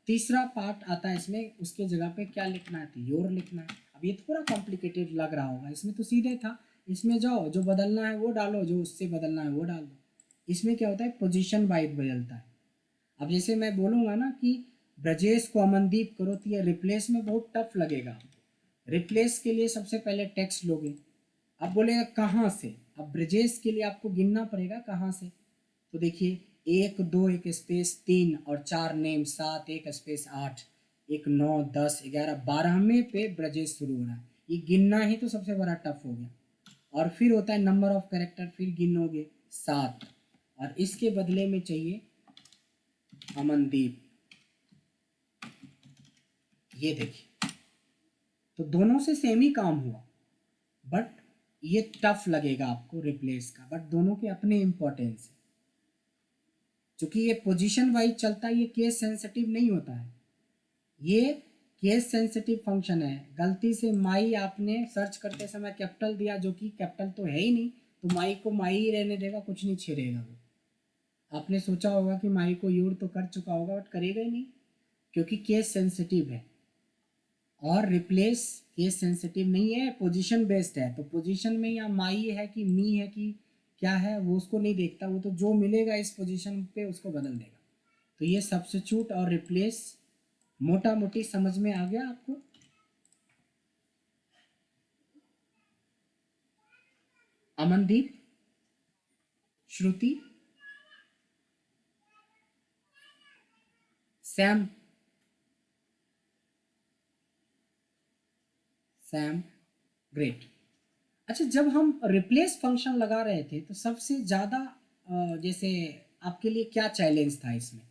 Speaker 1: तीसरा पार्ट आता है इसमें, उसके जगह पे क्या लिखना है, तो योर लिखना है। अब ये थोड़ा कॉम्प्लिकेटेड लग रहा होगा, इसमें तो सीधे था, इसमें जाओ जो बदलना है वो डालो, जो उससे बदलना है वो डाल दो। इसमें क्या होता है, पोजीशन वाइज बदलता है। अब जैसे मैं बोलूँगा ना कि ब्रजेश को अमनदीप करो, तो ये रिप्लेस में बहुत टफ लगेगा। रिप्लेस के लिए सबसे पहले टेक्स्ट लोगे, अब बोलेगा कहाँ से। अब ब्रजेश के लिए आपको गिनना पड़ेगा कहाँ से। तो देखिए 1 2 1 स्पेस 3 और 4 नेम, 7 1 स्पेस 8 1 9 10 11 12वें पे ब्रजेश शुरू हो रहा है। ये गिनना ही तो सबसे बड़ा टफ हो गया। और फिर होता है नंबर ऑफ कैरेक्टर, फिर गिनोगे 7, और इसके बदले में चाहिए अमनदीप। ये देखिए, तो दोनों से सेम ही काम हुआ, बट ये टफ लगेगा आपको रिप्लेस का, बट दोनों के अपने इंपॉर्टेंस है। क्योंकि ये पोजीशन वाइज चलता है, ये केस सेंसिटिव नहीं होता है, ये केस सेंसिटिव फंक्शन है। गलती से माई आपने सर्च करते समय कैपिटल दिया, जो कि कैपिटल तो है ही नहीं, तो माई को माई ही रहने देगा, कुछ नहीं छेड़ेगा वो। आपने सोचा होगा कि माई को यूज तो कर चुका होगा, बट करेगा ही नहीं, क्योंकि केस सेंसिटिव है। और रिप्लेस केस सेंसिटिव नहीं है, पोजीशन बेस्ड है। तो पोजीशन में या माई है कि मी है कि क्या है, वो उसको नहीं देखता, वो तो जो मिलेगा इस पोजीशन पे उसको बदल देगा। तो ये सब्स्टिट्यूट और रिप्लेस मोटा मोटी समझ में आ गया आपको। अमनदीप, श्रुति, सैम, सैम, ग्रेट। अच्छा, जब हम रिप्लेस फंक्शन लगा रहे थे तो सबसे ज़्यादा जैसे आपके लिए क्या चैलेंज था इसमें,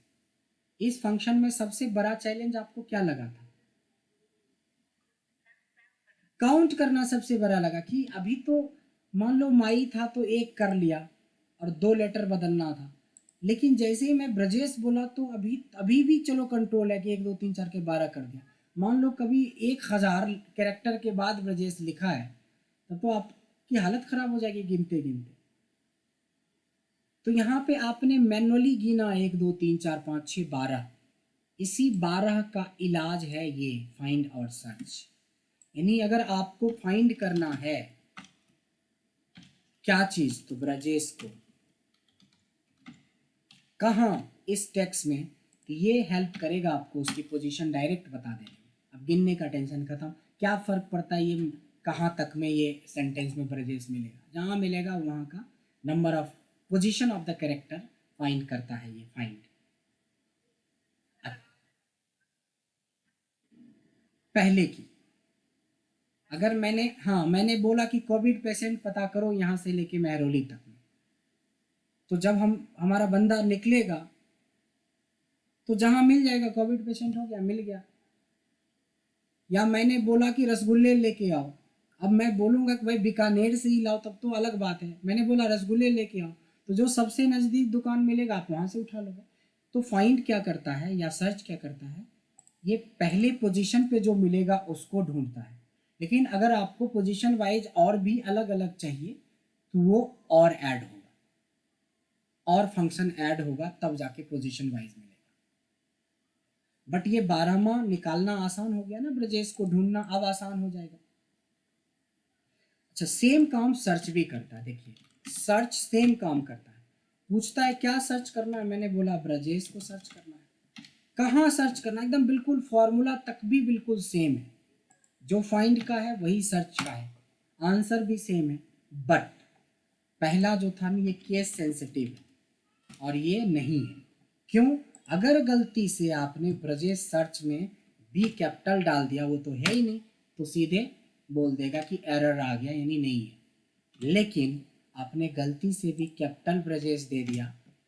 Speaker 1: इस फंक्शन में सबसे बड़ा चैलेंज आपको क्या लगा था? काउंट करना सबसे बड़ा लगा, कि अभी तो मान लो माई था तो एक कर लिया और 2 लेटर बदलना था, लेकिन जैसे ही मैं ब्रजेश बोला तो अभी अभी भी चलो कंट्रोल है कि 1 2 3 4 के 12 कर दिया। मान लो कभी 1000 कैरेक्टर के बाद ब्रजेश लिखा है, तब तो आपकी हालत खराब हो जाएगी गिनते गिनते। तो यहाँ पे आपने मैनुअली गिना 1 2 3 4 5 6 12, इसी 12 का इलाज है ये फाइंड और सर्च। यानी अगर आपको फाइंड करना है क्या चीज, तो ब्रजेश को कहाँ इस टेक्स्ट में, तो ये हेल्प करेगा आपको उसकी पोजीशन डायरेक्ट बता देने में। अब गिनने का टेंशन खत्म। क्या फर्क पड़ता है ये कहाँ तक में ये सेंटेंस में ब्रजेश मिलेगा, जहाँ मिलेगा वहाँ का number of position of the character find करता है ये फाइंड। पहले की, अगर मैंने बोला कि कोविड पेशेंट पता करो यहाँ से लेके महरौली तक में, तो जब हमारा बंदा निकलेगा तो जहाँ मिल जाएगा कोविड पेशेंट हो गया, मिल गया। या मैंने बोला कि रसगुल्ले लेके आओ, अब मैं बोलूँगा कि भाई बीकानेर से ही लाओ, तब तो अलग बात है। मैंने बोला रसगुल्ले लेके आओ, तो जो सबसे नज़दीक दुकान मिलेगा आप वहाँ से उठा लोगे। तो फाइंड क्या करता है या सर्च क्या करता है, ये पहले पोजीशन पे जो मिलेगा उसको ढूंढता है। लेकिन अगर आपको पोजीशन वाइज और भी अलग अलग चाहिए तो वो और ऐड होगा, और फंक्शन ऐड होगा, तब जाके पोजीशन वाइज मिलेगा। बट ये 12वां निकालना आसान हो गया ना, ब्रजेश को ढूंढना अब आसान हो जाएगा। अच्छा, सेम काम सर्च भी करता है। देखिए, सर्च सेम काम करता है, पूछता है क्या सर्च करना है, मैंने बोला ब्रजेश को सर्च करना है। कहाँ सर्च करना, एकदम बिल्कुल फॉर्मूला तक भी बिल्कुल सेम है, जो फाइंड का है वही सर्च का है, आंसर भी सेम है। बट पहला जो था ये केस सेंसिटिव है और ये नहीं है। क्यों? अगर गलती से आपने ब्रजेश सर्च में बी कैपिटल डाल दिया, वो तो है ही नहीं, तो सीधे बोल देगा कि एरर आ गया, यानी नहीं है। लेकिन आपने गलती से भी कैपिटल ब्रजेश दे दिया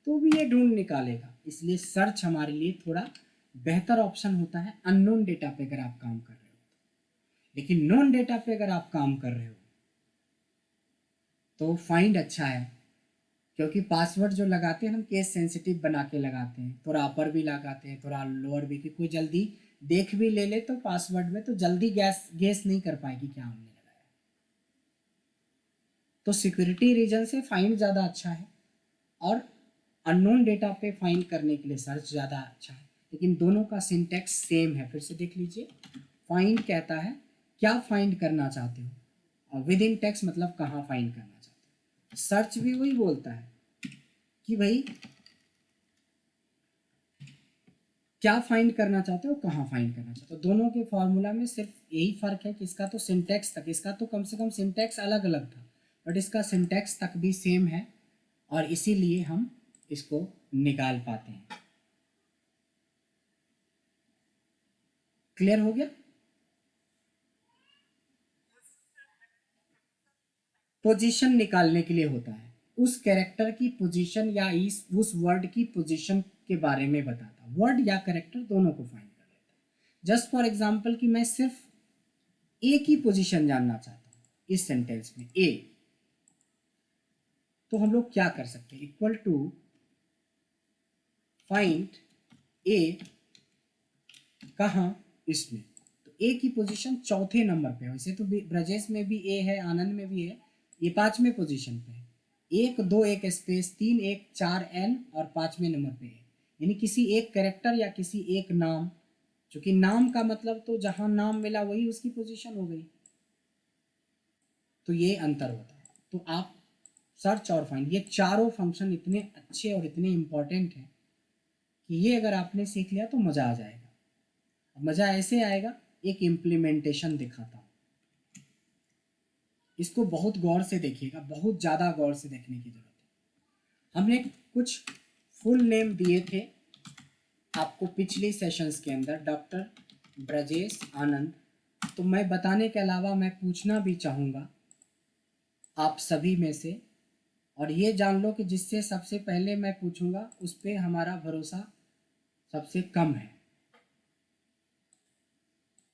Speaker 1: तो भी ये ढूंढ निकालेगा। इसलिए सर्च हमारे लिए थोड़ा बेहतर ऑप्शन होता है अननोन डेटा पे अगर आप काम कर रहे हो। लेकिन नोन डेटा पे अगर आप काम कर रहे हो तो फाइंड अच्छा है, क्योंकि पासवर्ड जो लगाते हैं हम केस सेंसिटिव बना के लगाते हैं, थोड़ा अपर भी लगाते हैं, थोड़ा लोअर भी, कि कोई जल्दी देख भी ले तो पासवर्ड में तो जल्दी गेस नहीं कर पाएगी क्या हमने लगाया। तो सिक्योरिटी रीजन से फाइंड ज़्यादा अच्छा है, और अननोन डेटा पे फाइंड करने के लिए सर्च ज़्यादा अच्छा है। लेकिन दोनों का सिंटैक्स सेम है। फिर से देख लीजिए, फाइंड कहता है क्या फाइंड करना चाहते हो, और विद इन टेक्स्ट मतलब कहाँ फाइंड करना चाहते हो। सर्च भी वही बोलता है कि भाई क्या फाइंड करना चाहते हो, कहाँ फाइंड करना चाहते हो। दोनों के फॉर्मूला में सिर्फ यही फ़र्क है कि इसका तो सिंटैक्स तक, इसका तो कम से कम सिंटैक्स अलग अलग था, बट इसका सिंटैक्स तक भी सेम है, और इसीलिए हम इसको निकाल पाते हैं। क्लियर हो गया? पोजीशन निकालने के लिए होता है, उस कैरेक्टर की पोजीशन या इस उस वर्ड की पोजीशन के बारे में बताता, वर्ड या कैरेक्टर दोनों को फाइंड कर लेता। जस्ट फॉर एग्जांपल कि मैं सिर्फ ए की पोजीशन जानना चाहता हूँ इस सेंटेंस में, ए, तो हम लोग क्या कर सकते हैं, इक्वल टू फाइंड ए कहाँ, इसमें। तो ए की पोजीशन चौथे नंबर पे है, वैसे तो ब्रजेश में भी ए है, आनंद में भी है, ये पांचवें पोजीशन पे है। 1 2 1 स्पेस 3 1 4 एन और पांचवें नंबर पे है, यानी किसी एक कैरेक्टर या किसी एक नाम, क्योंकि नाम का मतलब तो जहां नाम मिला वही उसकी पोजीशन हो गई, तो ये अंतर होता है। तो आप सर्च और फाइंड, ये चारों फंक्शन इतने अच्छे और इतने इंपॉर्टेंट हैं कि ये अगर आपने सीख लिया तो मज़ा आ जाएगा। मज़ा ऐसे आएगा, एक इम्प्लीमेंटेशन दिखाता हूँ, इसको बहुत गौर से देखिएगा, बहुत ज़्यादा गौर से देखने की ज़रूरत है। हमने कुछ फुल नेम दिए थे आपको पिछली सेशंस के अंदर, डॉक्टर ब्रजेश आनंद। तो मैं बताने के अलावा मैं पूछना भी चाहूँगा आप सभी में से, और ये जान लो कि जिससे सबसे पहले मैं पूछूंगा उस पर हमारा भरोसा सबसे कम है,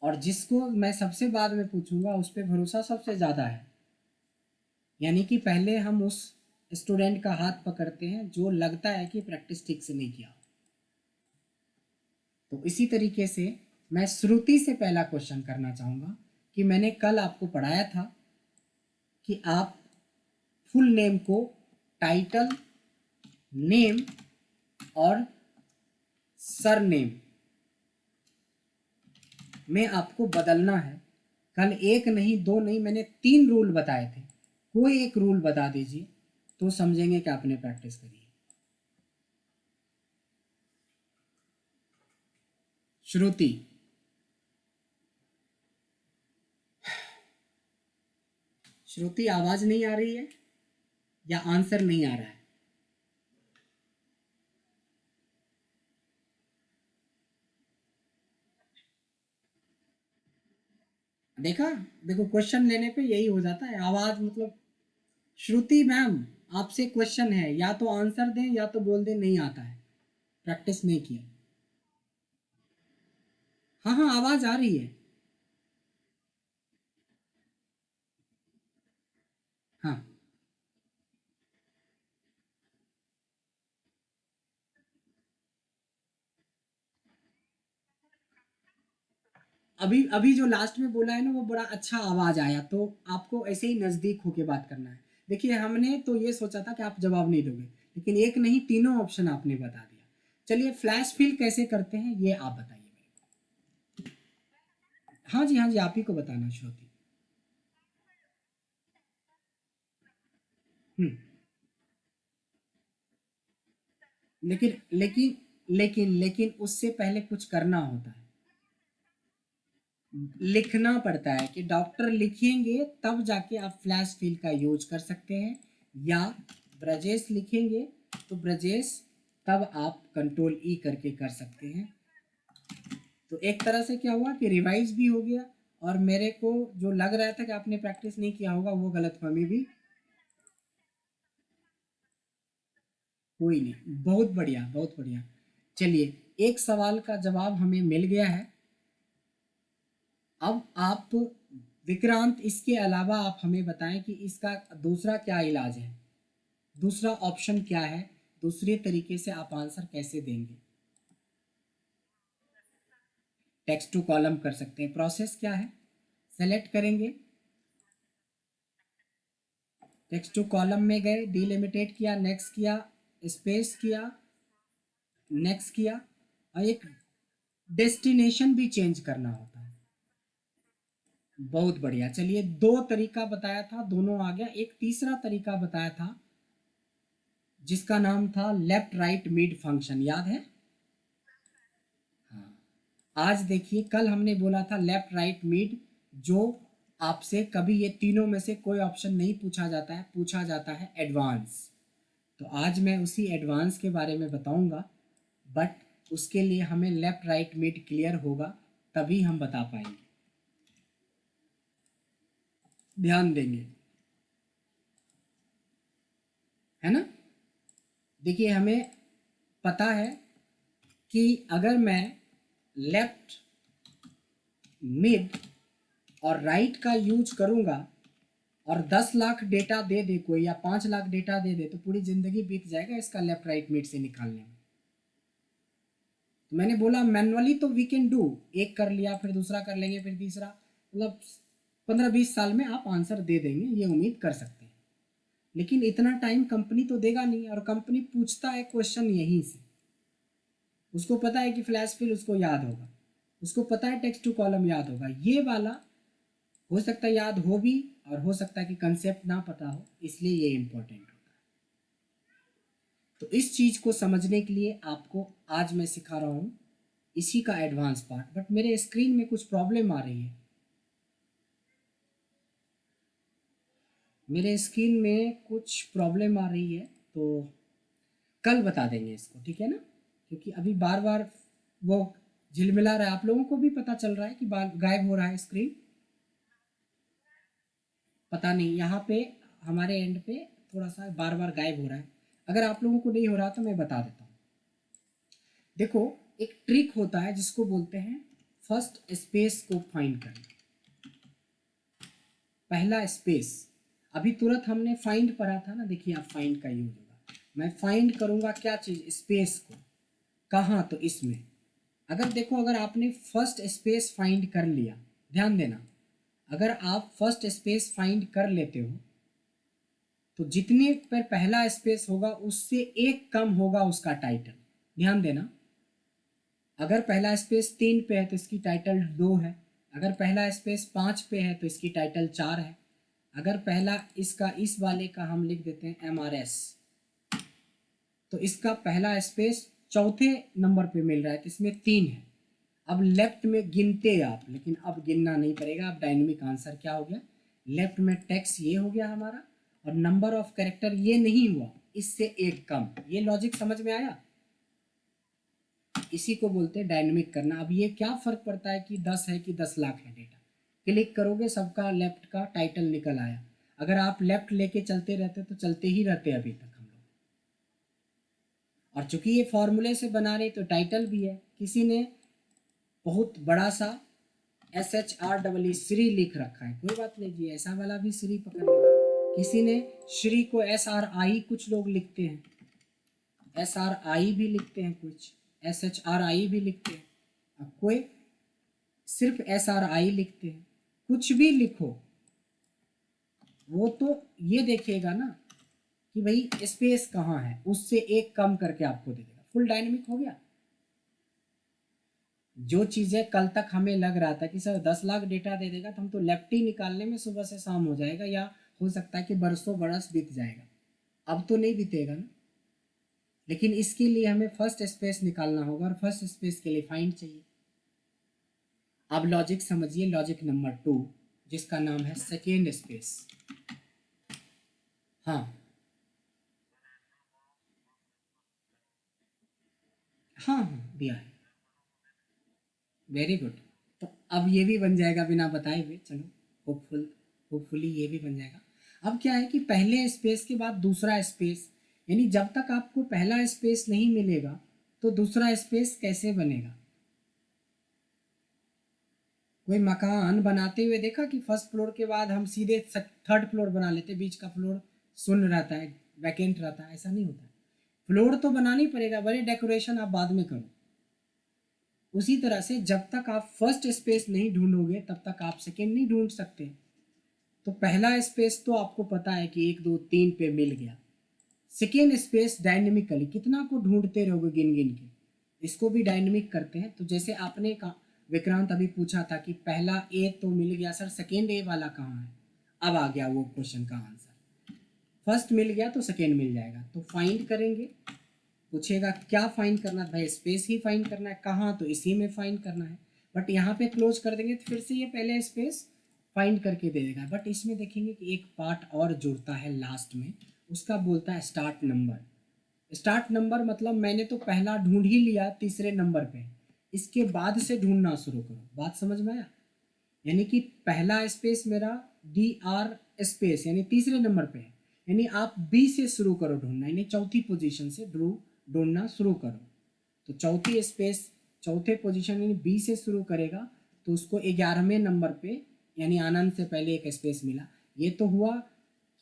Speaker 1: और जिसको मैं सबसे बाद में पूछूंगा उस पर भरोसा सबसे ज़्यादा है। यानी कि पहले हम उस स्टूडेंट का हाथ पकड़ते हैं जो लगता है कि प्रैक्टिस ठीक से नहीं किया। तो इसी तरीके से मैं श्रुति से पहला क्वेश्चन करना चाहूँगा कि मैंने कल आपको पढ़ाया था कि आप फुल नेम को टाइटल, नेम और सरनेम में आपको बदलना है। कल एक नहीं, दो नहीं, मैंने 3 रूल बताए थे, कोई एक रूल बता दीजिए तो समझेंगे कि आपने प्रैक्टिस करी है। श्रुति, श्रुति आवाज नहीं आ रही है या आंसर नहीं आ रहा है? देखा, देखो क्वेश्चन लेने पे यही हो जाता है, आवाज मतलब। श्रुति मैम, आपसे क्वेश्चन है, या तो आंसर दें या तो बोल दें नहीं आता है, प्रैक्टिस नहीं किया। हाँ हाँ, आवाज आ रही है। हाँ, अभी अभी जो लास्ट में बोला है ना वो बड़ा अच्छा आवाज आया, तो आपको ऐसे ही नजदीक होके बात करना है। देखिए हमने तो ये सोचा था कि आप जवाब नहीं दोगे, लेकिन एक नहीं तीनों ऑप्शन आपने बता दिया। चलिए फ्लैश फिल कैसे करते हैं ये आप बताइए मेरे को। हाँ जी हाँ जी, आप ही को बताना श्रुति। हम्म। लेकिन लेकिन लेकिन उससे पहले कुछ करना होता है, लिखना पड़ता है कि डॉक्टर लिखेंगे तब जाके आप फ्लैश फिल का यूज कर सकते हैं, या ब्रजेश लिखेंगे तो ब्रजेश, तब आप कंट्रोल ई करके कर सकते हैं। तो एक तरह से क्या हुआ कि रिवाइज भी हो गया, और मेरे को जो लग रहा था कि आपने प्रैक्टिस नहीं किया होगा वो गलतफहमी भी। कोई नहीं, बहुत बढ़िया बहुत बढ़िया। चलिए, एक सवाल का जवाब हमें मिल गया है। अब आप विक्रांत, इसके अलावा आप हमें बताएं कि इसका दूसरा क्या इलाज है, दूसरा ऑप्शन क्या है, दूसरे तरीके से आप आंसर कैसे देंगे। टेक्स्ट टू कॉलम कर सकते हैं, प्रोसेस क्या है, सेलेक्ट करेंगे, टेक्स्ट टू कॉलम में गए, डिलिमिटेट किया, नेक्स्ट किया, स्पेस किया, नेक्स्ट किया, और एक डेस्टिनेशन भी चेंज करना होता है। बहुत बढ़िया। चलिए, 2 तरीका बताया था, दोनों आ गया। एक तीसरा तरीका बताया था जिसका नाम था लेफ्ट राइट मिड फंक्शन, याद है? हाँ, आज देखिए, कल हमने बोला था लेफ्ट राइट मिड, जो आपसे कभी ये तीनों में से कोई ऑप्शन नहीं पूछा जाता है, पूछा जाता है एडवांस। तो आज मैं उसी एडवांस के बारे में बताऊंगा, बट उसके लिए हमें लेफ्ट राइट मिड क्लियर होगा, तभी हम बता पाएंगे। ध्यान देंगे। है ना। देखिए हमें पता है कि अगर मैं लेफ्ट, मिड और राइट का यूज करूँगा और 10 लाख डेटा दे दे कोई, या 5 लाख डेटा दे दे, तो पूरी ज़िंदगी बीत जाएगा इसका लेफ्ट राइट मिड से निकालने में। तो मैंने बोला मैनुअली तो वी कैन डू, एक कर लिया फिर दूसरा कर लेंगे फिर तीसरा, मतलब 15-20 साल में आप आंसर दे देंगे, ये उम्मीद कर सकते हैं। लेकिन इतना टाइम कंपनी तो देगा नहीं, और कंपनी पूछता है क्वेश्चन यहीं से। उसको पता है कि फ्लैश फिल उसको याद होगा, उसको पता है टेक्स्ट टू कॉलम याद होगा, ये वाला हो सकता है याद हो भी, और हो सकता है कि कंसेप्ट ना पता हो, इसलिए ये इम्पोर्टेंट होता है। तो इस चीज़ को समझने के लिए आपको आज मैं सिखा रहा हूँ इसी का एडवांस पार्ट। बट मेरे स्क्रीन में कुछ प्रॉब्लम आ रही है, मेरे स्क्रीन में कुछ प्रॉब्लम आ रही है, तो कल बता देंगे इसको, ठीक है ना। क्योंकि अभी बार बार वो झिलमिला रहा है, आप लोगों को भी पता चल रहा है कि गायब हो रहा है स्क्रीन। पता नहीं, यहाँ पे हमारे एंड पे थोड़ा सा बार बार गायब हो रहा है। अगर आप लोगों को नहीं हो रहा तो मैं बता देता हूँ। देखो एक ट्रिक होता है जिसको बोलते हैं फर्स्ट स्पेस को फाइंड करना। पहला स्पेस, अभी तुरंत हमने फाइंड पढ़ा था ना, देखिए आप फाइंड का यूज होगा। मैं फाइंड करूँगा क्या चीज़, स्पेस को। कहाँ, तो इसमें। अगर देखो अगर आपने फर्स्ट स्पेस फाइंड कर लिया, ध्यान देना, अगर आप फर्स्ट स्पेस फाइंड कर लेते हो तो जितने पर पहला स्पेस होगा उससे एक कम होगा उसका टाइटल। ध्यान देना, अगर पहला स्पेस 3 पे है तो इसकी टाइटल 2 है, अगर पहला स्पेस 5 पे है तो इसकी टाइटल 4 है, अगर पहला इसका इस वाले का हम लिख देते हैं MRS, तो इसका पहला स्पेस चौथे नंबर पे मिल रहा है तो इसमें 3 है। अब लेफ्ट में गिनते आप, लेकिन अब गिनना नहीं पड़ेगा, अब डायनेमिक आंसर क्या हो गया, लेफ्ट में टेक्स्ट ये हो गया हमारा, और नंबर ऑफ कैरेक्टर ये नहीं हुआ, इससे एक कम। ये लॉजिक समझ में आया, इसी को बोलते हैं डायनेमिक करना। अब ये क्या फ़र्क पड़ता है कि 10 है कि 10 लाख है डेटा, क्लिक करोगे सबका लेफ्ट का टाइटल निकल आया। अगर आप लेफ्ट लेके चलते रहते तो चलते ही रहते अभी तक हम लोग। और चूंकि ये फॉर्मूले से बना रहे तो टाइटल भी है, किसी ने बहुत बड़ा सा SHREE श्री लिख रखा है, कोई बात नहीं जी, ऐसा वाला भी श्री पकड़ लेगा। किसी ने श्री को SRI, कुछ लोग लिखते हैं SRI भी लिखते हैं, कुछ SHRI भी लिखते हैं, अब कोई सिर्फ SRI लिखते हैं। कुछ भी लिखो वो तो ये देखिएगा ना कि भाई स्पेस कहाँ है, उससे एक कम करके आपको दे देगा। फुल डायनेमिक हो गया। जो चीज़ें कल तक हमें लग रहा था कि सर 10 लाख डेटा दे देगा तो हम तो लेफ्ट ही निकालने में सुबह से शाम हो जाएगा, या हो सकता है कि बरसों बरस बीत जाएगा, अब तो नहीं बीतेगा ना। लेकिन इसके लिए हमें फर्स्ट स्पेस निकालना होगा, और फर्स्ट स्पेस के लिए फाइंड चाहिए। अब लॉजिक समझिए, लॉजिक नंबर 2 जिसका नाम है सेकेंड स्पेस। हाँ हाँ हाँ दिया है, वेरी गुड। तो अब ये भी बन जाएगा बिना बताए हुए, चलो होपफुली ये भी बन जाएगा। अब क्या है कि पहले स्पेस के बाद दूसरा स्पेस, यानी जब तक आपको पहला स्पेस नहीं मिलेगा तो दूसरा स्पेस कैसे बनेगा। कोई मकान बनाते हुए देखा कि फर्स्ट फ्लोर के बाद हम सीधे थर्ड फ्लोर बना लेते, बीच का फ्लोर शून्य रहता है, वैकेंट रहता है, ऐसा नहीं होता है। फ्लोर तो बनाना ही पड़ेगा, भले डेकोरेशन आप बाद में करो। उसी तरह से जब तक आप फर्स्ट स्पेस नहीं ढूंढोगे तब तक आप सेकेंड नहीं ढूंढ सकते। तो पहला स्पेस तो आपको पता है कि 1 2 3 पे मिल गया। सेकेंड स्पेस डायनेमिकली कितना को ढूंढते रहोगे गिन गिन के, इसको भी डायनेमिक करते हैं। तो जैसे आपने कहा, विक्रांत अभी पूछा था कि पहला ए तो मिल गया सर, सेकेंड ए वाला कहाँ है। अब आ गया वो क्वेश्चन का आंसर, फर्स्ट मिल गया तो सेकेंड मिल जाएगा। तो फाइंड करेंगे, पूछेगा क्या फाइंड करना है, भाई स्पेस ही फाइंड करना है, कहाँ, तो इसी में फाइंड करना है। बट यहाँ पे क्लोज कर देंगे तो फिर से ये पहले स्पेस फाइंड करके दे देगा। बट इसमें देखेंगे कि एक पार्ट और जुड़ता है लास्ट में, उसका बोलता है स्टार्ट नंबर। स्टार्ट नंबर मतलब मैंने तो पहला ढूंढ ही लिया, तीसरे नंबर पे, इसके बाद से ढूंढना शुरू करो। बात समझ में आया, यानी कि पहला स्पेस मेरा DR स्पेस यानी तीसरे नंबर पे है, यानी आप बी से शुरू करो ढूंढना, यानी चौथी पोजीशन से ढूंढना शुरू करो। तो चौथी स्पेस चौथे पोजीशन यानी बी से शुरू करेगा तो उसको 11वें नंबर पे यानी आनंद से पहले एक स्पेस मिला। ये तो हुआ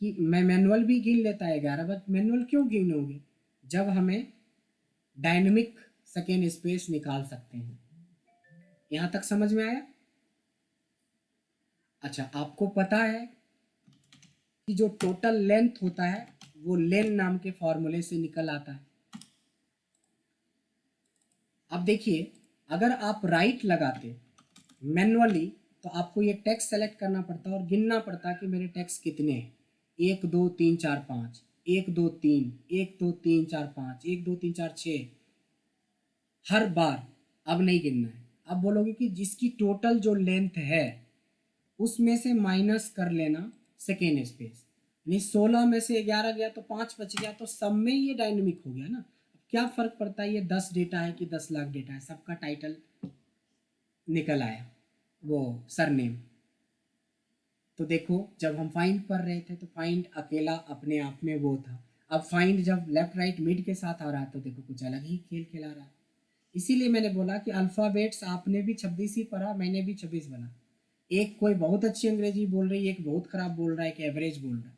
Speaker 1: कि मैं मैनुअल भी गिन लेता है 11, बट मैनुअल क्यों गिनोगे जब हमें डायनेमिक सेकेंड स्पेस निकाल सकते हैं। यहाँ तक समझ में आया? अच्छा, आपको पता है कि जो टोटल लेंथ होता है वो लेन नाम के फॉर्मूले से निकल आता है। अब देखिए, अगर आप राइट लगाते मैनुअली तो आपको ये टेक्स्ट सेलेक्ट करना पड़ता और गिनना पड़ता कि मेरे टेक्स्ट कितने हैं, 1 2 3 4 5, 1 2 3, 1 2 3 4 5, 1 2 3 4 6 हर बार। अब नहीं गिनना है, अब बोलोगे कि जिसकी टोटल जो लेंथ है उसमें से माइनस कर लेना सेकेंड स्पेस, यानी 16 में से 11 गया तो 5 बच गया, तो सब में ये डायनेमिक हो गया ना। क्या फ़र्क पड़ता है ये 10 डेटा है कि 10 लाख डेटा है, सबका टाइटल निकल आया, वो सरनेम। तो देखो, जब हम फाइंड पढ़ रहे थे तो फाइंड अकेला अपने आप में वो था, अब फाइंड जब लेफ्ट राइट मिड के साथ आ रहा है तो देखो कुछ अलग ही खेल खिला रहा है। इसीलिए मैंने बोला कि अल्फ़ाबेट्स आपने भी 26 ही पढ़ा, मैंने भी 26 बना। एक कोई बहुत अच्छी अंग्रेजी बोल रही है, एक बहुत ख़राब बोल रहा है, एक एवरेज बोल रहा है।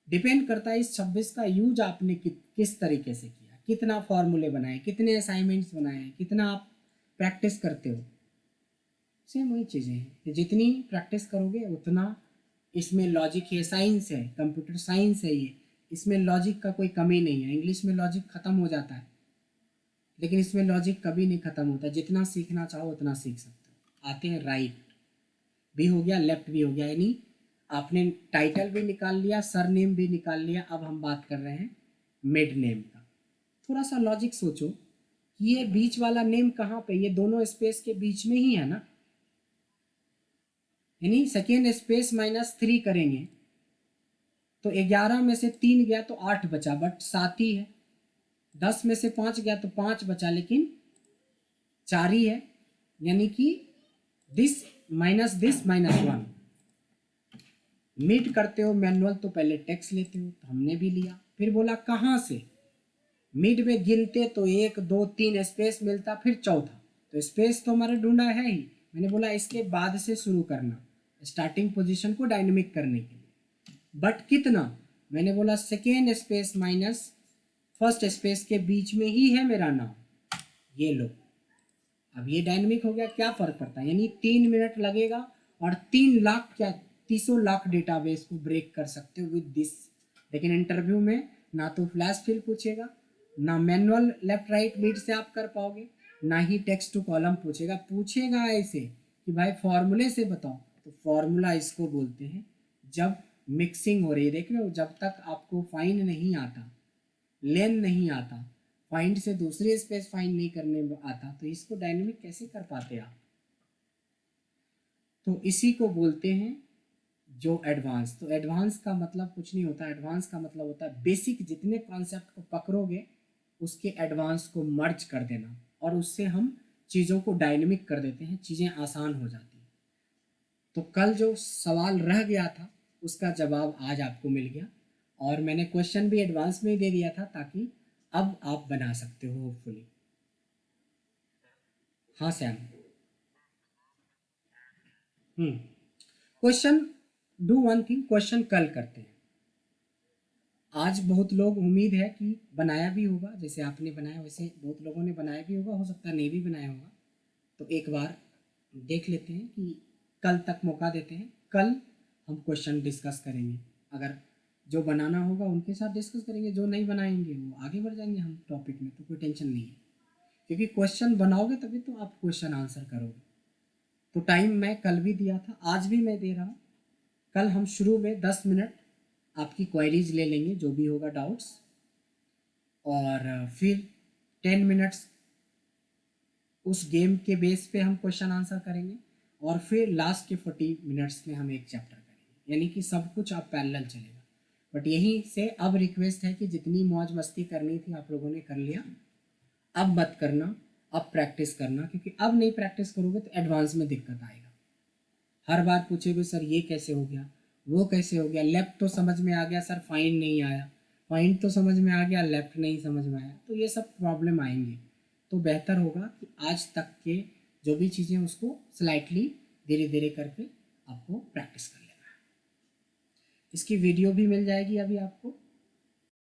Speaker 1: डिपेंड करता है इस 26 का यूज आपने किस तरीके से किया, कितना फॉर्मूले बनाए, कितने असाइनमेंट्स बनाए, कितना आप प्रैक्टिस करते हो। सेम वही चीज़ें हैं कि जितनी प्रैक्टिस करोगे उतना इसमें लॉजिक है, साइंस है, कंप्यूटर साइंस है ये, इसमें लॉजिक का कोई कमी नहीं है। इंग्लिश में लॉजिक ख़त्म हो जाता है लेकिन इसमें लॉजिक कभी नहीं ख़त्म होता, जितना सीखना चाहो उतना सीख सकते हो। आते हैं राइट भी हो गया, लेफ्ट भी हो गया, यानी आपने टाइटल भी निकाल लिया, सर नेम भी निकाल लिया। अब हम बात कर रहे हैं मिड नेम का। थोड़ा सा लॉजिक सोचो कि ये बीच वाला नेम कहाँ पे, ये दोनों स्पेस के बीच में ही है ना, यानी सेकेंड स्पेस -3 करेंगे तो 11 में से 3 गया तो 8 बचा, बट 7 ही है। 10 में से 5 गया तो 5 बचा, लेकिन 4 ही है, यानी कि दिस -1। मीट करते हो मैनुअल तो पहले टेक्स्ट लेते हो, तो हमने भी लिया। फिर बोला कहाँ से, मिड में गिनते तो 1 2 3 स्पेस मिलता, फिर चौथा, तो स्पेस तो हमारा ढूंढा है ही। मैंने बोला इसके बाद से शुरू करना स्टार्टिंग पोजीशन को डायनेमिक करने के लिए, बट कितना, मैंने बोला second space minus first space के बीच में ही है मेरा नाम, ये लो। अब ये डायनेमिक हो गया, क्या फ़र्क पड़ता है, यानी 3 मिनट लगेगा और 3 लाख क्या 300 लाख डेटाबेस को ब्रेक कर सकते हो विद दिस। लेकिन इंटरव्यू में ना तो फ्लैश फिल पूछेगा, ना मैनुअल लेफ्ट राइट मिड से आप कर पाओगे, ना ही टेक्स्ट टू कॉलम पूछेगा। पूछेगा ऐसे कि भाई फॉर्मूले से बताओ, तो फॉर्मूला इसको बोलते हैं जब मिक्सिंग हो रही है। देख रहे हो, जब तक आपको फाइन नहीं आता, लेन नहीं आता, फाइंड से दूसरी स्पेस फाइंड नहीं करने आता, तो इसको डायनेमिक कैसे कर पाते आप। तो इसी को बोलते हैं जो एडवांस। तो एडवांस का मतलब कुछ नहीं होता, एडवांस का मतलब होता है बेसिक जितने कॉन्सेप्ट को पकड़ोगे उसके एडवांस को मर्ज कर देना, और उससे हम चीज़ों को डायनेमिक कर देते हैं, चीज़ें आसान हो जाती हैं। तो कल जो सवाल रह गया था उसका जवाब आज आपको मिल गया, और मैंने क्वेश्चन भी एडवांस में ही दे दिया था ताकि अब आप बना सकते हो होपफुली। हाँ Sam. Question, do one thing, question कल करते हैं। आज बहुत लोग, उम्मीद है कि बनाया भी होगा, जैसे आपने बनाया वैसे बहुत लोगों ने बनाया भी होगा, हो सकता है नहीं भी बनाया होगा। तो एक बार देख लेते हैं कि कल तक मौका देते हैं, कल हम क्वेश्चन डिस्कस करेंगे। अगर जो बनाना होगा उनके साथ डिस्कस करेंगे, जो नहीं बनाएंगे वो आगे बढ़ जाएंगे हम टॉपिक में, तो कोई टेंशन नहीं है, क्योंकि क्वेश्चन बनाओगे तभी तो आप क्वेश्चन आंसर करोगे। तो टाइम मैं कल भी दिया था, आज भी मैं दे रहा हूँ। कल हम शुरू में 10 मिनट आपकी क्वेरीज ले लेंगे, जो भी होगा डाउट्स, और फिर 10 मिनट्स उस गेम के बेस पे हम क्वेश्चन आंसर करेंगे, और फिर लास्ट के 40 मिनट्स में हम एक चैप्टर करेंगे, यानी कि सब कुछ आप पैरेलल चलेगा। बट यहीं से अब रिक्वेस्ट है कि जितनी मौज मस्ती करनी थी आप लोगों ने कर लिया, अब मत करना, अब प्रैक्टिस करना, क्योंकि अब नहीं प्रैक्टिस करोगे तो एडवांस में दिक्कत आएगा। हर बार पूछेगे सर ये कैसे हो गया, वो कैसे हो गया, लेफ्ट तो समझ में आ गया सर, फाइंड नहीं आया, फाइंड तो समझ में आ गया, लेफ्ट नहीं समझ में आया, तो ये सब प्रॉब्लम आएंगे। तो बेहतर होगा कि आज तक के जो भी चीज़ें उसको स्लाइटली धीरे धीरे करके आपको प्रैक्टिस कर लेना है। इसकी वीडियो भी मिल जाएगी अभी आपको